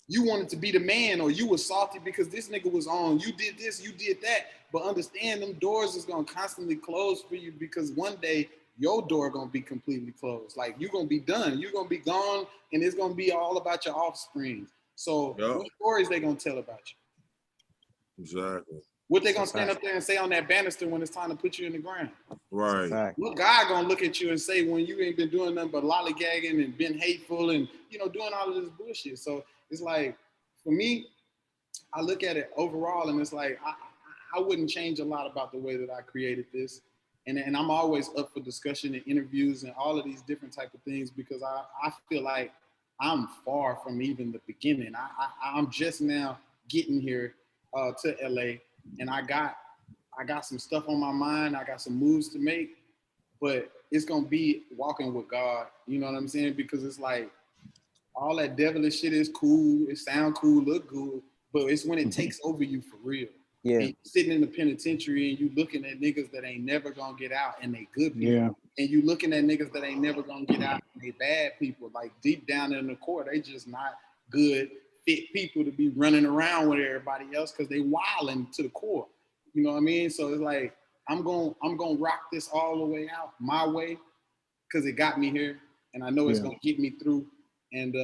You wanted to be the man or you were salty because this nigga was on. You did this, you did that. But understand them doors is going to constantly close for you because one day your door going to be completely closed. Like you're going to be done. You're going to be gone and it's going to be all about your offspring. So what stories they going to tell about you? Exactly. What they gonna stand up there and say on that banister when it's time to put you in the ground? Right. What guy gonna look at you and say when you ain't been doing nothing but lollygagging and been hateful and, you know, doing all of this bullshit? So it's like, for me, I look at it overall and it's like, I wouldn't change a lot about the way that I created this. And I'm always up for discussion and interviews and all of these different type of things because I feel like I'm far from even the beginning. I'm just now getting here to LA. And I got some stuff on my mind. I got some moves to make, but it's gonna be walking with God. You know what I'm saying? Because it's like all that devilish shit is cool. It sound cool, look good, but it's when it takes over you for real. Yeah. And sitting in the penitentiary and you looking at niggas that ain't never gonna get out and they good people. Yeah. And you looking at niggas that ain't never gonna get out and they bad people. Like deep down in the core, they just not good, fit people to be running around with everybody else because they wilding to the core. You know what I mean? So it's like I'm gonna rock this all the way out my way because it got me here and I know it's gonna get me through. And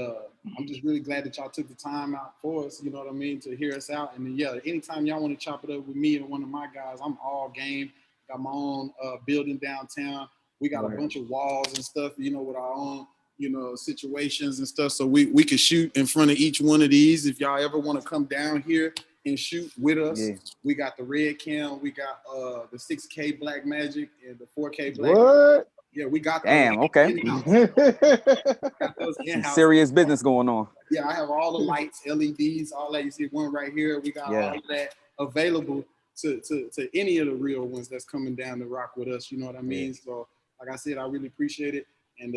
I'm just really glad that y'all took the time out for us, you know what I mean, to hear us out. And then, yeah, anytime y'all want to chop it up with me or one of my guys, I'm all game. Got my own building downtown. We got a bunch of walls and stuff, you know, with our own, you know, situations and stuff. So we can shoot in front of each one of these. If y'all ever want to come down here and shoot with us, we got the red cam. We got the 6K Black Magic and the 4K Black Magic. Yeah, we got those. Damn, okay. Got those in-house. Serious business going on. Yeah, I have all the lights, LEDs, all that. You see one right here. We got all of that available to any of the real ones that's coming down to rock with us. You know what I mean? So, like I said, I really appreciate it. And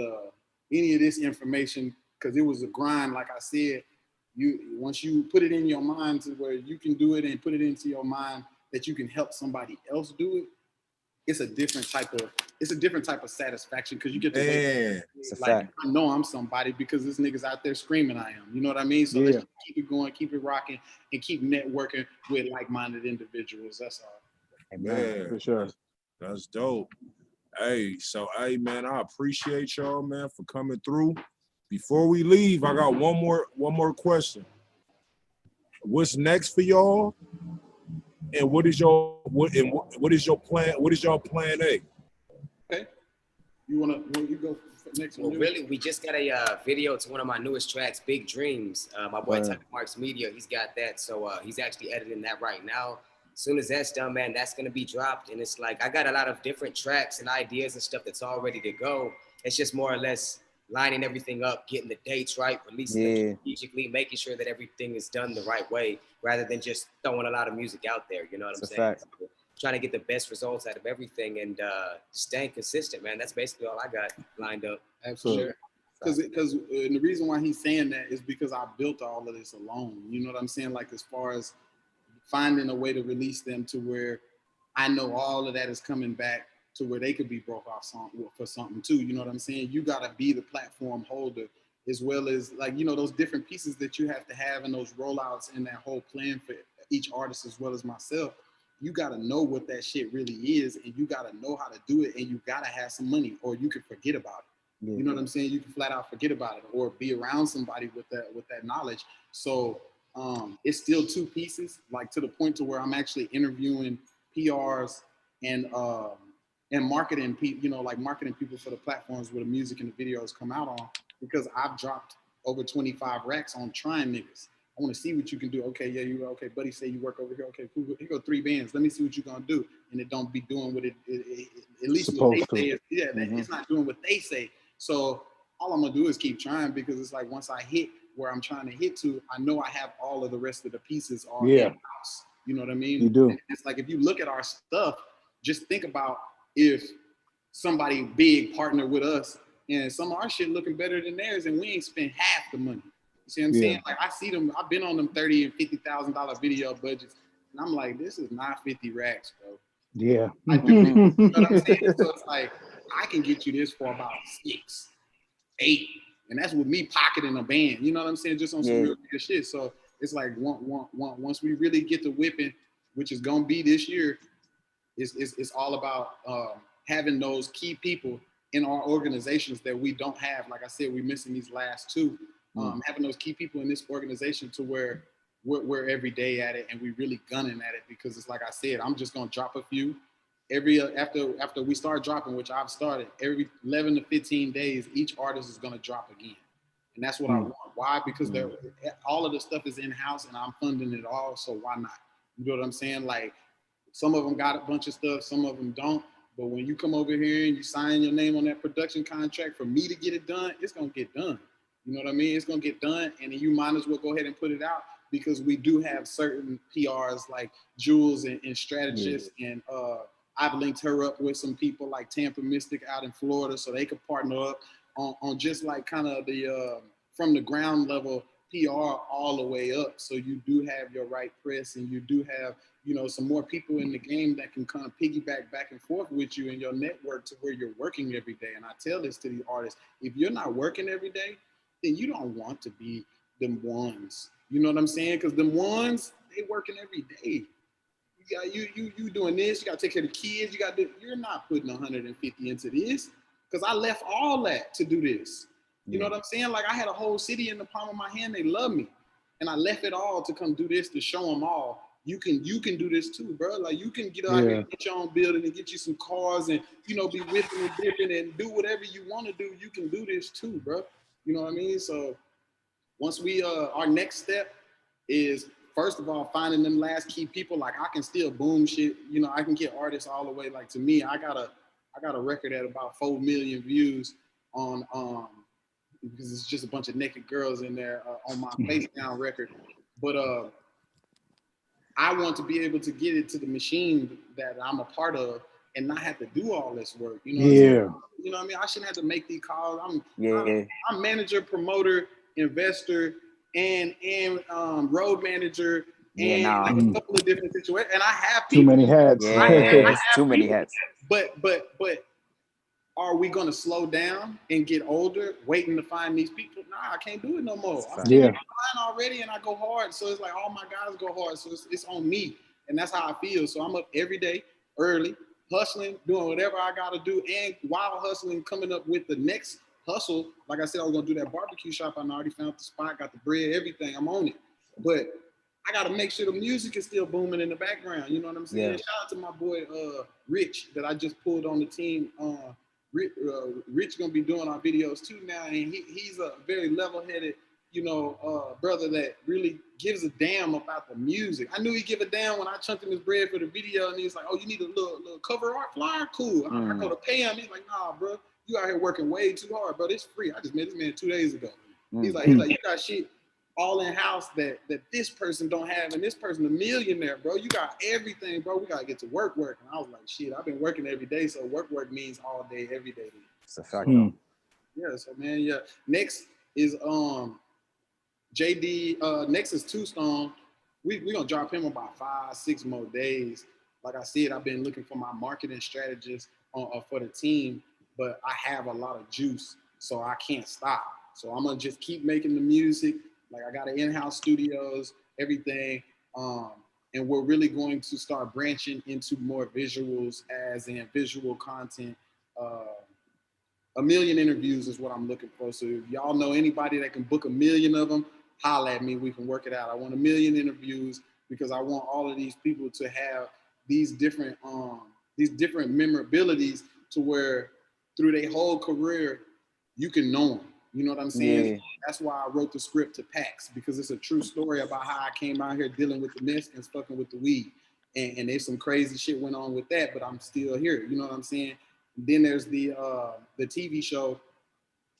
any of this information, because it was a grind, like I said, once you put it in your mind to where you can do it and put it into your mind that you can help somebody else do it, it's a different type of satisfaction because you get to like I know I'm somebody because this nigga's out there screaming I am. You know what I mean? So let's keep it going, keep it rocking, and keep networking with like-minded individuals. That's all. Man, for sure. That's dope. Hey, man, I appreciate y'all, man, for coming through. Before we leave, I got one more question. What's next for y'all? And what is your plan? What is y'all plan A? Okay. You go next one? Well, really, we just got a video to one of my newest tracks, Big Dreams. My boy Type Marks Media, he's got that. So he's actually editing that right now. as soon as that's done, man, that's gonna be dropped. And it's like I got a lot of different tracks and ideas and stuff that's all ready to go. It's just more or less lining everything up, getting the dates right, releasing them strategically, making sure that everything is done the right way, rather than just throwing a lot of music out there. You know what I'm saying? Fact. Trying to get the best results out of everything and staying consistent, man. That's basically all I got lined up. Absolutely. Because the reason why he's saying that is because I built all of this alone. You know what I'm saying? Like as far as finding a way to release them to where I know all of that is coming back to where they could be broke off for something too. You know what I'm saying? You got to be the platform holder as well as like, you know, those different pieces that you have to have and those rollouts and that whole plan for each artist as well as myself. You got to know what that shit really is and you got to know how to do it and you got to have some money or you can forget about it. You know what I'm saying? You can flat out forget about it or be around somebody with that knowledge. So it's still two pieces, like to the point to where I'm actually interviewing PRs and marketing people, you know, like marketing people for the platforms where the music and the videos come out on, because I've dropped over 25 racks on trying niggas. I want to see what you can do. Okay, yeah, you okay, buddy. Say you work over here. Okay, cool. Here go 3 bands. Let me see what you're gonna do, and it don't be doing what it at least what they say. It's not doing what they say. So all I'm gonna do is keep trying because it's like once I hit where I'm trying to hit to, I know I have all of the rest of the pieces all in house. You know what I mean? You do. And it's like if you look at our stuff, just think about if somebody big partner with us and some of our shit looking better than theirs, and we ain't spent half the money. You see what I'm saying? Like I see them. I've been on them $30,000 and $50,000 video budgets, and I'm like, this is not 50 racks, bro. Yeah. I do. You know what I'm saying? So it's like I can get you this for about 6, 8, and that's with me pocketing a band. You know what I'm saying? Just on some real good shit. So it's like once we really get to whipping, which is gonna be this year, it's all about having those key people in our organizations that we don't have. Like I said, we're missing these last 2. Having those key people in this organization to where we're every day at it and we really gunning at it, because it's like I said, I'm just gonna drop a few every after we start dropping, which I've started every 11 to 15 days. Each artist is gonna drop again, and that's what I want. Why? Because all of the stuff is in house and I'm funding it all. So why not? You know what I'm saying? Like some of them got a bunch of stuff, some of them don't. But when you come over here and you sign your name on that production contract for me to get it done, it's gonna get done. You know what I mean? It's gonna get done, and you might as well go ahead and put it out because we do have certain PRs like Jules and strategists, and I've linked her up with some people like Tampa Mystic out in Florida, so they could partner up on just like kind of the from the ground level PR all the way up. So you do have your right press, and you do have, you know, some more people in the game that can kind of piggyback back and forth with you in your network to where you're working every day. And I tell this to the artists: if you're not working every day, then you don't want to be them ones. You know what I'm saying? Because them ones, they working every day. You got you doing this. You got to take care of the kids. You got to. You're not putting 150 into this, because I left all that to do this. You know what I'm saying? Like I had a whole city in the palm of my hand. They love me, and I left it all to come do this, to show them all. You can do this too, bro. Like you can get out here and get your own building and get you some cars and, you know, be whipping and dipping and do whatever you want to do. You can do this too, bro. You know what I mean? So once we our next step is, first of all, finding them last key people. Like I can still boom shit. You know, I can get artists all the way. Like to me, I got a record at about 4 million views on because it's just a bunch of naked girls in there on my Face Down record. But I want to be able to get it to the machine that I'm a part of and not have to do all this work. You know what I'm saying? You know what I mean? I shouldn't have to make these calls. I'm manager, promoter, investor, and road manager, and a couple of different situations. And I have people. Too many hats. Yeah, too many hats. But are we gonna slow down and get older, waiting to find these people? Nah, I can't do it no more. I'm mine already, and I go hard. So it's like all my guys go hard. So it's on me, and that's how I feel. So I'm up every day, early, hustling, doing whatever I gotta do, and while hustling, coming up with the next hustle. Like I said, I was gonna do that barbecue shop. I already found the spot, got the bread, everything. I'm on it, but I gotta make sure the music is still booming in the background. You know what I'm saying? Yeah. Shout out to my boy Rich that I just pulled on the team. Rich gonna be doing our videos too now, and he's a very level-headed, brother that really gives a damn about the music. I knew he'd give a damn when I chunked him his bread for the video, and he's like, "Oh, you need a little cover art flyer? Cool." I go to pay him. He's like, "Nah, bro, you out here working way too hard, bro. It's free. I just met this man 2 days ago." He's like, "You got shit all in house that this person don't have, and this person a millionaire, bro. You got everything, bro. We gotta get to work." And I was like, "Shit, I've been working every day, so work means all day, every day." It's a fact, though. Yeah, so man, yeah. Next is JD. Next is Two Stone. We gonna drop him about 5-6 more days. Like I said, I've been looking for my marketing strategist for the team, but I have a lot of juice, so I can't stop. So I'm gonna just keep making the music. Like I got an in-house studios, everything, and we're really going to start branching into more visuals, as in visual content. 1 million interviews is what I'm looking for. So if y'all know anybody that can book 1 million of them, holla at me. We can work it out. I want 1 million interviews because I want all of these people to have these different memorabilities to where through their whole career you can know them. You know what I'm saying? Yeah. That's why I wrote the script to PAX, because it's a true story about how I came out here dealing with the Mexicans fucking with the weed. And there's some crazy shit went on with that, but I'm still here. You know what I'm saying? Then there's the TV show.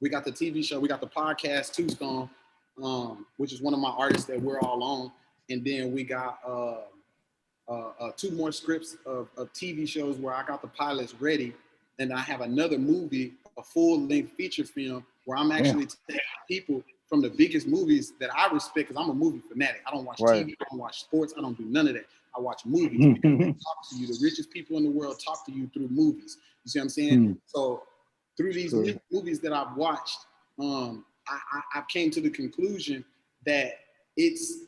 We got the TV show. We got the podcast Two Stone, which is one of my artists that we're all on. And then we got 2 more scripts of TV shows where I got the pilots ready. And I have another movie, a full-length feature film, where I'm actually taking people from the biggest movies that I respect, because I'm a movie fanatic. I don't watch TV, I don't watch sports, I don't do none of that. I watch movies because they talk to you. The richest people in the world talk to you through movies. You see what I'm saying? So through these new movies that I've watched, I came to the conclusion that it's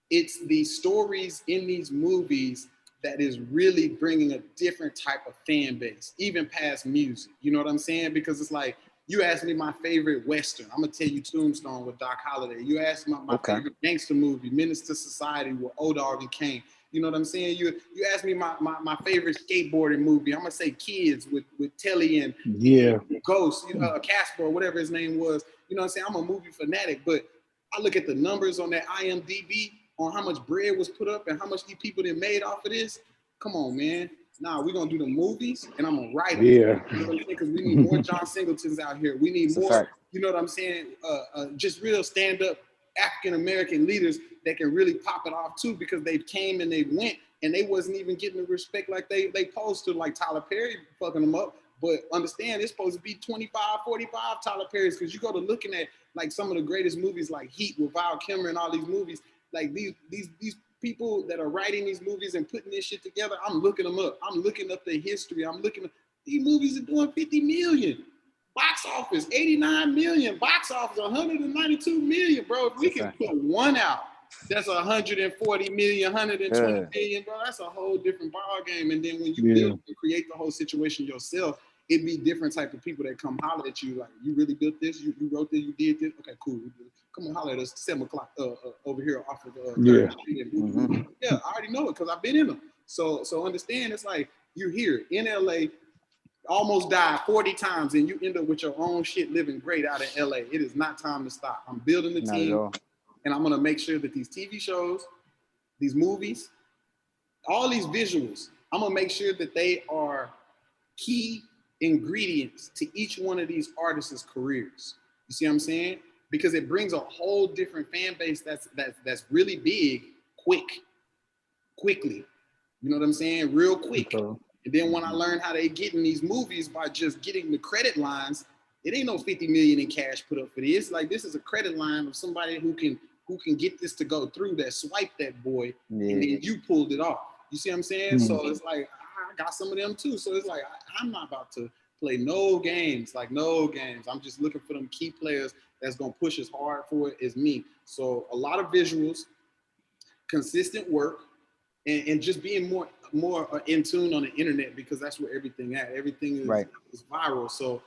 the stories in these movies that is really bringing a different type of fan base, even past music. You know what I'm saying? Because it's like, you asked me my favorite Western, I'm gonna tell you Tombstone with Doc Holliday. You asked my favorite gangster movie, Menace to Society with O-Dog and Kane. You know what I'm saying? You asked me my favorite skateboarding movie, I'm gonna say Kids with Telly and Ghost, Casper, or whatever his name was. You know what I'm saying? I'm a movie fanatic, but I look at the numbers on that IMDb on how much bread was put up and how much these people that made off of this. Come on, man. Nah, we're gonna do the movies and I'm gonna write them. You know what I'm saying? Because we need more John Singletons out here. We need more, you know what I'm saying? Just real stand-up African-American leaders that can really pop it off too, because they came and they went and they wasn't even getting the respect like they posed to, like Tyler Perry fucking them up. But understand, it's supposed to be 25, 45 Tyler Perry's, because you go to looking at like some of the greatest movies like Heat with Val Kilmer and all these movies, like these people that are writing these movies and putting this shit together, I'm looking them up. I'm looking up the history. I'm looking up, these movies are doing 50 million. Box office, 89 million. Box office, 192 million, bro. If we can put one out, that's 140 million, 120 million, bro. That's a whole different ball game. And then when you build and create the whole situation yourself, it'd be different type of people that come holler at you, like, you really built this, you wrote this, you did this. Okay, cool. Come on, holler at us 7 o'clock over here off of yeah, I already know it because I've been in them. So understand, it's like you're here in LA, almost died 40 times, and you end up with your own shit living great out in LA. It is not time to stop. I'm building the team, and I'm gonna make sure that these TV shows, these movies, all these visuals, I'm gonna make sure that they are key ingredients to each one of these artists' careers. You see what I'm saying? Because it brings a whole different fan base that's really big, quickly. You know what I'm saying? Real quick. And then when I learned how they get in these movies by just getting the credit lines, it ain't no 50 million in cash put up for this. Like, this is a credit line of somebody who can get this to go through, that swipe that boy, and then you pulled it off. You see what I'm saying? So it's like, I got some of them too. So it's like, I'm not about to play no games. I'm just looking for them key players that's gonna push as hard for it as me. So a lot of visuals, consistent work, and just being more in tune on the internet, because that's where everything at. Everything is viral. So,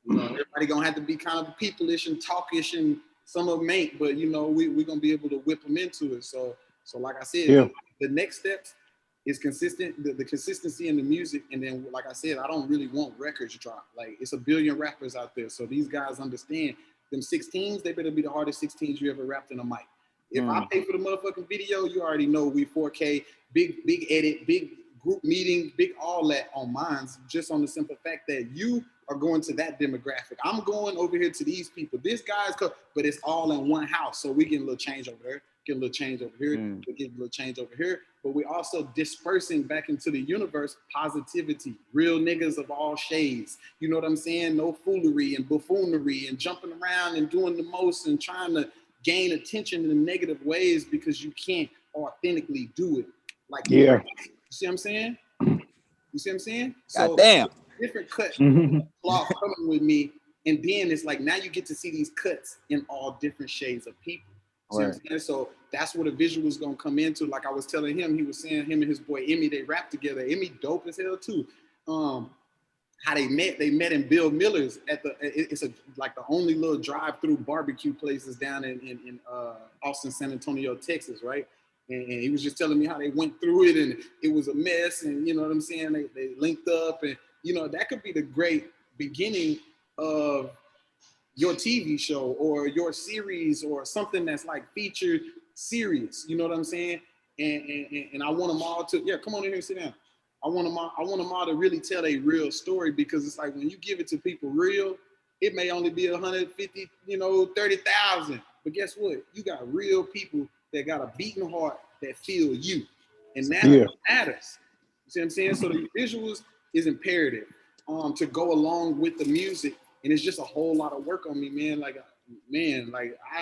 you know, everybody gonna have to be kind of people-ish and talkish, and some of them ain't, but you know, we're gonna be able to whip them into it. So like I said, the next steps is consistent, the consistency in the music. And then, like I said, I don't really want records drop. Like, it's a billion rappers out there. So these guys understand them 16s, they better be the hardest 16s you ever rapped in a mic. If I pay for the motherfucking video, you already know we 4K, big edit, big group meeting, big all that on mine, just on the simple fact that you are going to that demographic. I'm going over here to these people. This guy's, but it's all in one house. So we get a little change over there, get a little change over here, we get a little change over here. But we also dispersing back into the universe positivity, real niggas of all shades. You know what I'm saying? No foolery and buffoonery and jumping around and doing the most and trying to gain attention in negative ways because you can't authentically do it. Like, you see what I'm saying? You see what I'm saying? So damn. Different cuts, cloth coming with me, and then it's like now you get to see these cuts in all different shades of people. See what I'm saying? So that's where the visual is gonna come into. Like I was telling him, he was saying him and his boy Emmy, they rap together. Emmy dope as hell too. How they met in Bill Miller's at it's like the only little drive-through barbecue places down in Austin, San Antonio, Texas, right? And he was just telling me how they went through it and it was a mess, and you know what I'm saying? They linked up, and you know, that could be the great beginning of your TV show or your series or something that's like featured series. You know what I'm saying? And I want them all to, come on in here and sit down. I want them all to really tell a real story, because it's like when you give it to people real, it may only be 150, 30,000. But guess what? You got real people that got a beating heart that feel you. And that matters. You see what I'm saying? So the visuals is imperative to go along with the music. And it's just a whole lot of work on me, man. I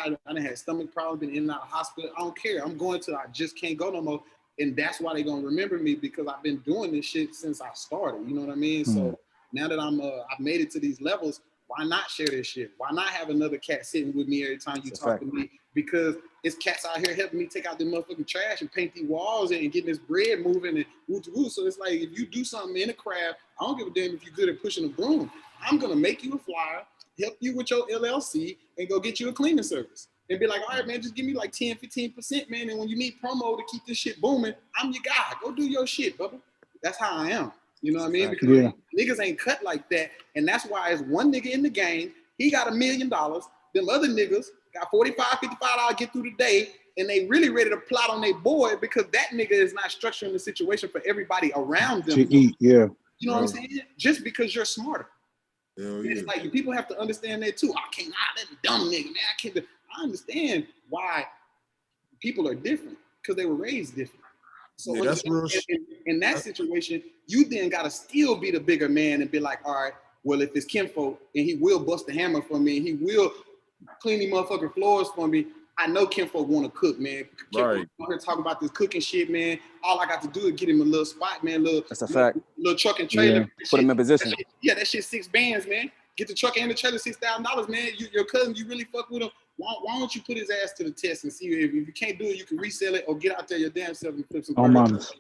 done had stomach problems, been in and out of hospital. I don't care. I'm going till I just can't go no more. And that's why they're gonna remember me, because I've been doing this shit since I started. You know what I mean? So now that I've made it to these levels, why not share this shit? Why not have another cat sitting with me every time you talk to me? Because it's cats out here helping me take out the motherfucking trash and paint these walls and getting this bread moving and woo-to-woo. So it's like, if you do something in a craft, I don't give a damn if you're good at pushing a broom. I'm gonna make you a flyer, help you with your LLC, and go get you a cleaning service. And be like, all right, man, just give me like 10, 15%, man. And when you need promo to keep this shit booming, I'm your guy. Go do your shit, bubba. That's how I am. You know what I mean? Because niggas ain't cut like that. And that's why it's one nigga in the game. He got $1 million. Them other niggas got $45, $55 get through the day. And they really ready to plot on their boy, because that nigga is not structuring the situation for everybody around them to eat. You know what I'm saying? Just because you're smarter. It's like people have to understand that too. I can't, that dumb nigga, man. I can't. I understand why people are different, because they were raised different. So that's real. In that situation, you then gotta still be the bigger man and be like, all right, well, if it's Kinfolk and he will bust the hammer for me and he will clean these motherfucking floors for me, I know Kinfolk want to cook, man. Kinfolk here talking about this cooking shit, man. All I got to do is get him a little spot, man. That's a fact. Little truck and trailer. Put him in position. That shit 6 bands, man. Get the truck and the trailer, $6,000, man. Your cousin, you really fuck with him. Why don't you put his ass to the test and see if you can't do it, you can resell it or get out there your damn self and flip some burgers.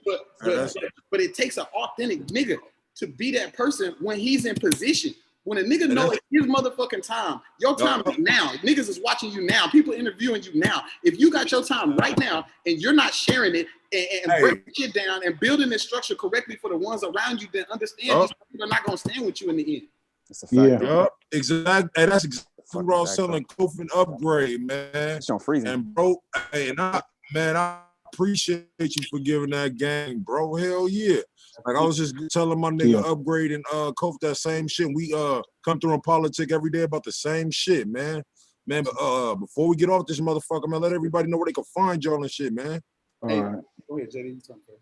But it takes an authentic nigga to be that person when he's in position. When a nigga knows it's his motherfucking time, your time is now. Niggas is watching you now. People interviewing you now. If you got your time right now and you're not sharing it and breaking shit down and building this structure correctly for the ones around you, then understand these people are not going to stand with you in the end. That's a fact. Exactly. And that's exactly what I was selling Kofi Upgrade, man. It's on freezing. And bro, I appreciate you for giving that game, bro. Hell yeah. Like I was just telling my nigga Upgrade and Kofi that same shit. We come through in politics every day about the same shit, man. Man, but before we get off this motherfucker, man, let everybody know where they can find y'all and shit, man. Hey, go ahead, JD. You talk first.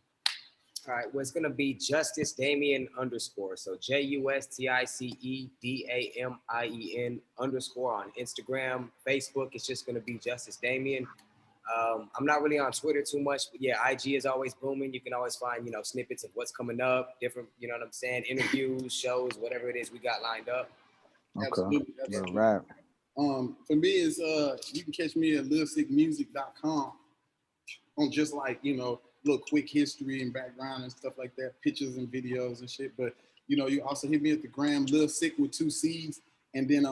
All right, well, it's gonna be Justice Damien _ So JUSTICEDAMIEN _ on Instagram, Facebook. It's just gonna be Justice Damien. I'm not really on Twitter too much, but yeah, IG is always booming. You can always find, snippets of what's coming up, different, you know what I'm saying, interviews, shows, whatever it is we got lined up. Okay. Absolutely. Right. For me, is you can catch me at livesickmusic.com on just like, little quick history and background and stuff like that, pictures and videos and shit. But you also hit me at the gram, Lil Sick with 2 C's, and then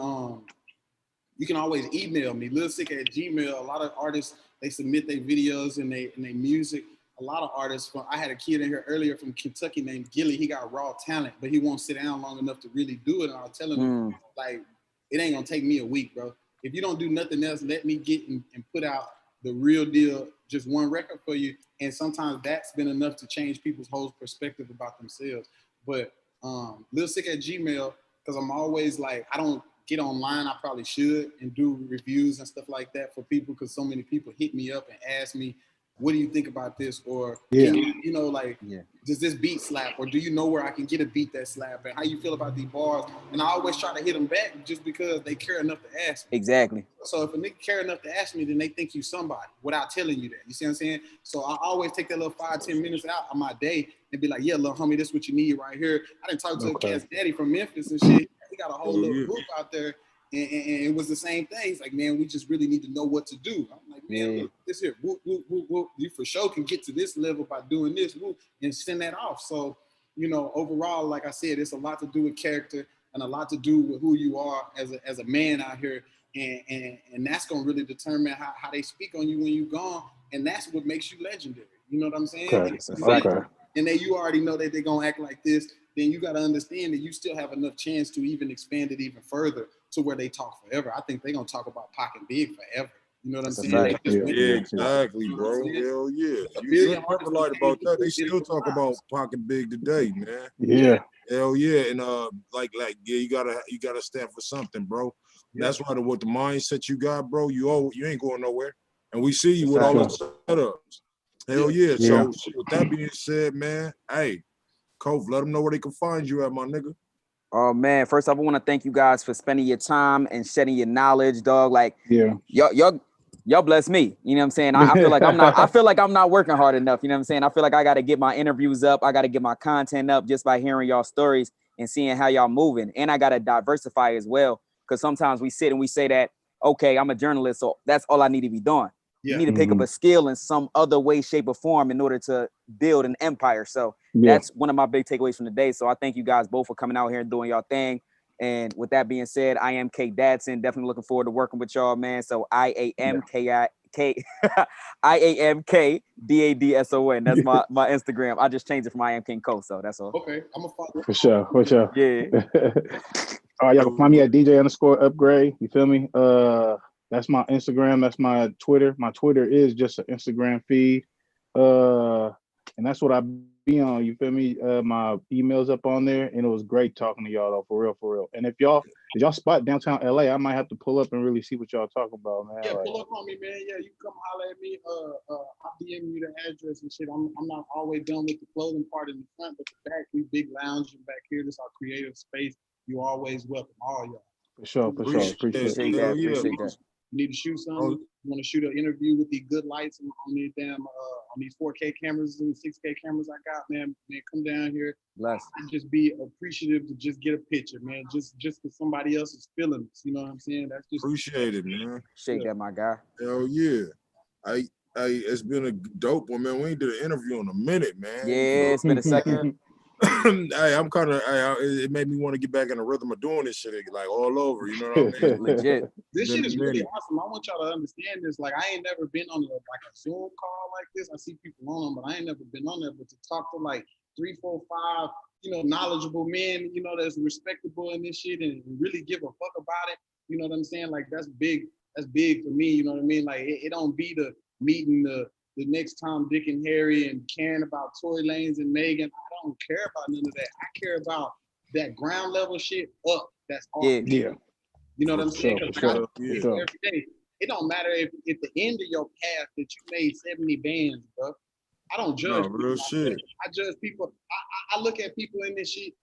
you can always email me, lilsick@gmail. A lot of artists, they submit their videos and they music. A lot of artists, I had a kid in here earlier from Kentucky named Gilly. He got raw talent, but he won't sit down long enough to really do it. And I was telling him, like, it ain't gonna take me a week, bro. if you don't do nothing else, let me get and put out the real deal, just one record for you. And sometimes that's been enough to change people's whole perspective about themselves. But Lil Sick at Gmail, because I'm always like, I don't get online, I probably should, and do reviews and stuff like that for people, because so many people hit me up and ask me, what do you think about this? Or, can you know, like, does this beat slap? Or do you know where I can get a beat that slap? And how you feel about these bars? And I always try to hit them back just because they care enough to ask me. Exactly. So if a nigga care enough to ask me, then they think you somebody without telling you that. You see what I'm saying? So I always take that little 5-10 minutes out of my day and be like, yeah, little homie, this is what you need right here. I didn't talk to a cat's daddy from Memphis and shit. He got a whole little group out there. And it was the same thing. He's like, man, we just really need to know what to do. I'm like, man, look, this here, whoop, whoop, whoop, whoop. You for sure can get to this level by doing this, whoop, and send that off. So, you know, overall, like I said, it's a lot to do with character and a lot to do with who you are as a man out here. And that's going to really determine how they speak on you when you're gone. And that's what makes you legendary. You know what I'm saying? Okay. And then you already know that they're going to act like this. Then you got to understand that you still have enough chance to even expand it even further to where they talk forever. I think they're going to talk about Pac and Big forever. You know what I'm saying? Yeah, exactly, bro. Hell yeah. You ain't ever lied about that. They still talk about Pac and Big today, man. Yeah. Hell yeah. And like yeah, you gotta stand for something, bro. Yeah. That's why with the mindset you got, bro, you ain't going nowhere. And we see you with all the setups. Hell yeah. So with that being said, man, hey, Kof, let them know where they can find you at, my nigga. Oh man, first off, I want to thank you guys for spending your time and shedding your knowledge, dog. Like, y'all bless me. You know what I'm saying? I feel like I'm not working hard enough. You know what I'm saying? I feel like I got to get my interviews up. I got to get my content up just by hearing y'all stories and seeing how y'all moving. And I got to diversify as well, because sometimes we sit and we say that, okay, I'm a journalist, so that's all I need to be doing. You need to pick up a skill in some other way, shape, or form in order to build an empire. So that's one of my big takeaways from the day. So I thank you guys both for coming out here and doing y'all thing. And with that being said, I am K Dadson. Definitely looking forward to working with y'all, man. So IAMKDADSON. That's my Instagram. I just changed it from I am King Co. So that's all. Okay, I'm gonna follow. For sure. Yeah. All right, y'all can find me at DJ_upgrade. You feel me? That's my Instagram. That's my Twitter. My Twitter is just an Instagram feed. And that's what I be on. You feel me? My email's up on there, and it was great talking to y'all though, for real. And if y'all spot downtown LA, I might have to pull up and really see what y'all talk about, man. Yeah, pull up on me, man. Yeah, you come holler at me. I'll DM you the address and shit. I'm not always done with the clothing part in the front, but the back, we big lounging back here. This is our creative space. You always welcome, all y'all. For sure. Appreciate that. You need to shoot something. You want to shoot an interview with the good lights on these damn on these 4K cameras and 6K cameras I got, man. Come down here. Bless. Just be appreciative to just get a picture, man. Just because somebody else is feeling this, you know what I'm saying? That's just appreciate it, man. Shake that, my guy. Hell yeah. It's been a dope one, man. We ain't did an interview in a minute, man. Yeah, it's been a second. I'm kind of. It made me want to get back in the rhythm of doing this shit, like all over. You know what I mean? Legit. This shit is really awesome. I want y'all to understand this. Like, I ain't never been on a Zoom call like this. I see people on them, but I ain't never been on there. But to talk to like 3, 4, 5, knowledgeable men, that's respectable in this shit and really give a fuck about it. You know what I'm saying? Like, that's big. That's big for me. You know what I mean? Like, it don't be the meeting the next Tom, Dick, and Harry and caring about Tory Lanez and Megan. I don't care about none of that. I care about that ground level shit up. That's all. Yeah. You know what I'm saying? Sure. Every day. It don't matter if at the end of your path that you made 70 bands, bro. I don't judge people. Real shit. I judge people. I look at people in this shit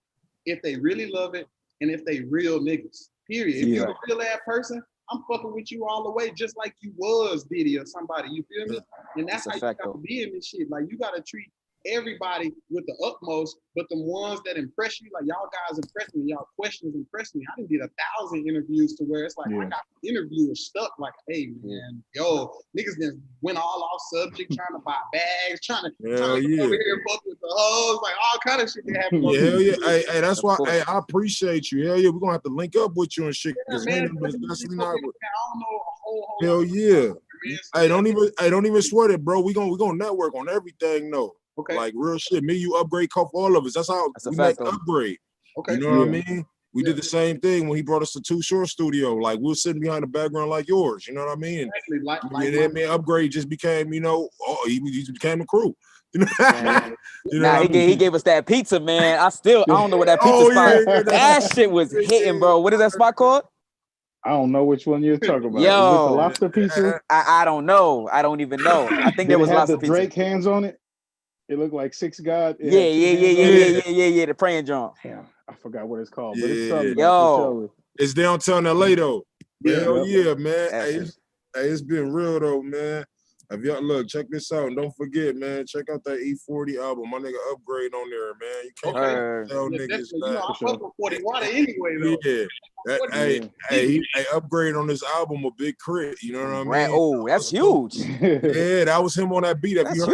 if they really love it and if they real niggas. Period. If you're a real ass person, I'm fucking with you all the way, just like you was Diddy or somebody. You feel me? And that's how you got to be in this shit. Like, you got to treat everybody with the utmost, but the ones that impress you, like y'all guys impress me, y'all questions impress me. I done did 1,000 interviews to where it's like I got interviewers stuck like, hey man, niggas just went all off subject, trying to buy bags, trying to come over here and fuck with the hoes, like all kind of shit they have. Hell yeah. Hey, that's why I appreciate you. Hell yeah, we're gonna have to link up with you and shit. Yeah, man, I don't know a whole hell yeah. Hey, don't even sweat it, bro. We gonna network on everything, though. Okay. Like real shit. Me, you upgrade, cuff all of us. That's how we make upgrade. Okay. You know what I mean? We did the same thing when he brought us to Too Short Studio. Like, we were sitting behind the background like yours. You know what I mean? Exactly. And then man, Upgrade just became, you know, he became a crew. You know, you know Nah, what I mean? he gave us that pizza, man. I don't know where that pizza spot. That shit was hitting, bro. What is that spot called? I don't know which one you're talking about. Yo, Is it the lobster pizza? I don't know. I don't even know. I think there was Did it have lobster the pizza. Drake hands on it? It looked like Six God. It Yeah, had two yeah, yeah, hands yeah, on yeah, it. yeah, yeah, yeah. The praying drum. Damn, I forgot what it's called, Yeah. but it's something. Yo. It's downtown LA though. Yeah. Hell yeah, man. That Hey, shit. it's been real though, man. If y'all look, check this out, and don't forget, man. Check out that E40 album. My nigga Upgrade on there, man. You can't tell Yeah, niggas definitely. that. You know, I fuck with 40 Water anyway, though. Yeah. Hey, Upgrade on this album a big crit. You know what I mean? Oh, that's huge. Yeah, that was him on that beat. If you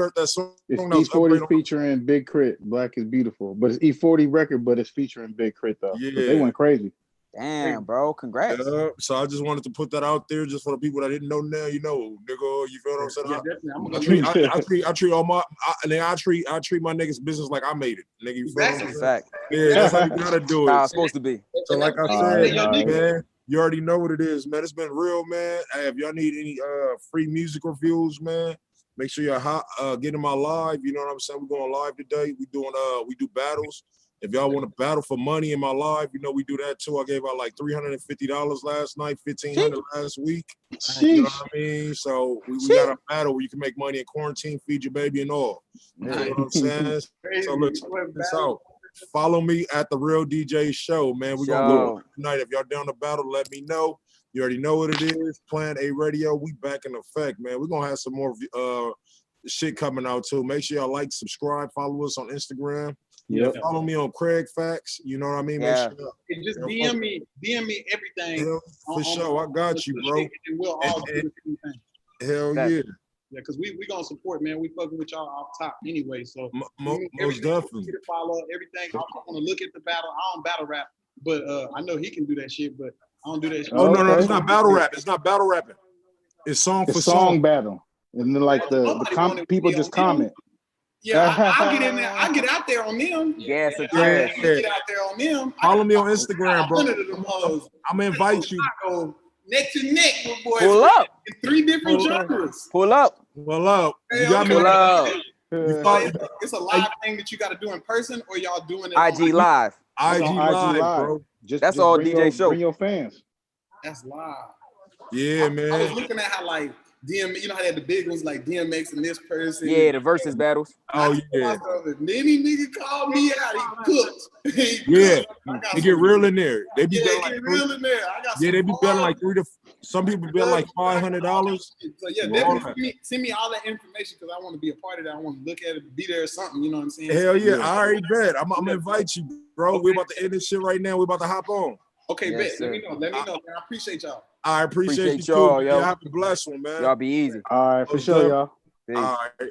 heard that song, It's that was E40 Upgrade on. featuring Big Crit. Black is Beautiful, but it's E40 record, but it's featuring Big Crit though. Yeah. But they went crazy. Damn, bro. Congrats. Yeah, so I just wanted to put that out there just for the people that didn't know now, you know, nigga, you feel what I'm saying? Yeah, I treat all my I treat my niggas business like I made it. Nigga, you feel what I'm saying? Fact. Yeah, that's how you gotta do How it. it's supposed to be. So like I said, man, you already know what it is, man. It's been real, man. Hey, if y'all need any free music reviews, man, make sure y'all get in my live. You know what I'm saying? We're going live today. We do battles. If y'all want to battle for money in my live, you know we do that too. I gave out like $350 last night, $1,500 last week. You know what I mean? So we got a battle where you can make money in quarantine, feed your baby and all. You know what I'm saying? So look, check this out. Follow me at The Real DJ Show, man. We're going to go tonight. If y'all down to battle, let me know. You already know what it is. Plan A Radio. We back in effect, man. We're going to have some more shit coming out too. Make sure y'all like, subscribe, follow us on Instagram. Yep. Follow me on Kraig Facts. You know what I mean? Yeah. Make sure just DM me everything. Hell, for sure. I got you, bro. And we'll all do the same thing. Hell yeah. Yeah, because we gonna support, man. We fucking with y'all off top anyway. So most definitely. Follow everything. I want to look at the battle. I don't battle rap, but I know he can do that shit. But I don't do that shit. Oh no, it's not battle rap. It's not battle rapping. It's song for song battle. And then like the people just comment. Yeah, I'll get in there. I get out there on them. Yes, Get out there on them. Follow me on Instagram, bro. I'm gonna invite you. Go neck to neck with boys. Pull up. In 3 different genres. Pull up. Pull up. You got me. Pull up. It's a live thing that you got to do in person, or y'all doing it IG live. IG live, bro. That's all DJ show. Bring your fans. That's live. Yeah, man. I was looking at how like you know how they had the big ones like DMX and this person. Yeah, the versus battles. Oh yeah. If any nigga call me out, he cooked. Yeah, they get real in there. They be real in there. They be betting like some people bet like $500. So yeah, definitely send me all that information because I want to be a part of that. I want to look at it, be there or something. You know what I'm saying? Hell yeah, I already bet. I'm gonna invite you, bro. We're about to end this shit right now. We're about to hop on. Okay, bet. Let me know. Man. I appreciate y'all. I appreciate you y'all, too. yo. Have a blessed one, man. Y'all be easy. All right, for sure, y'all. All right.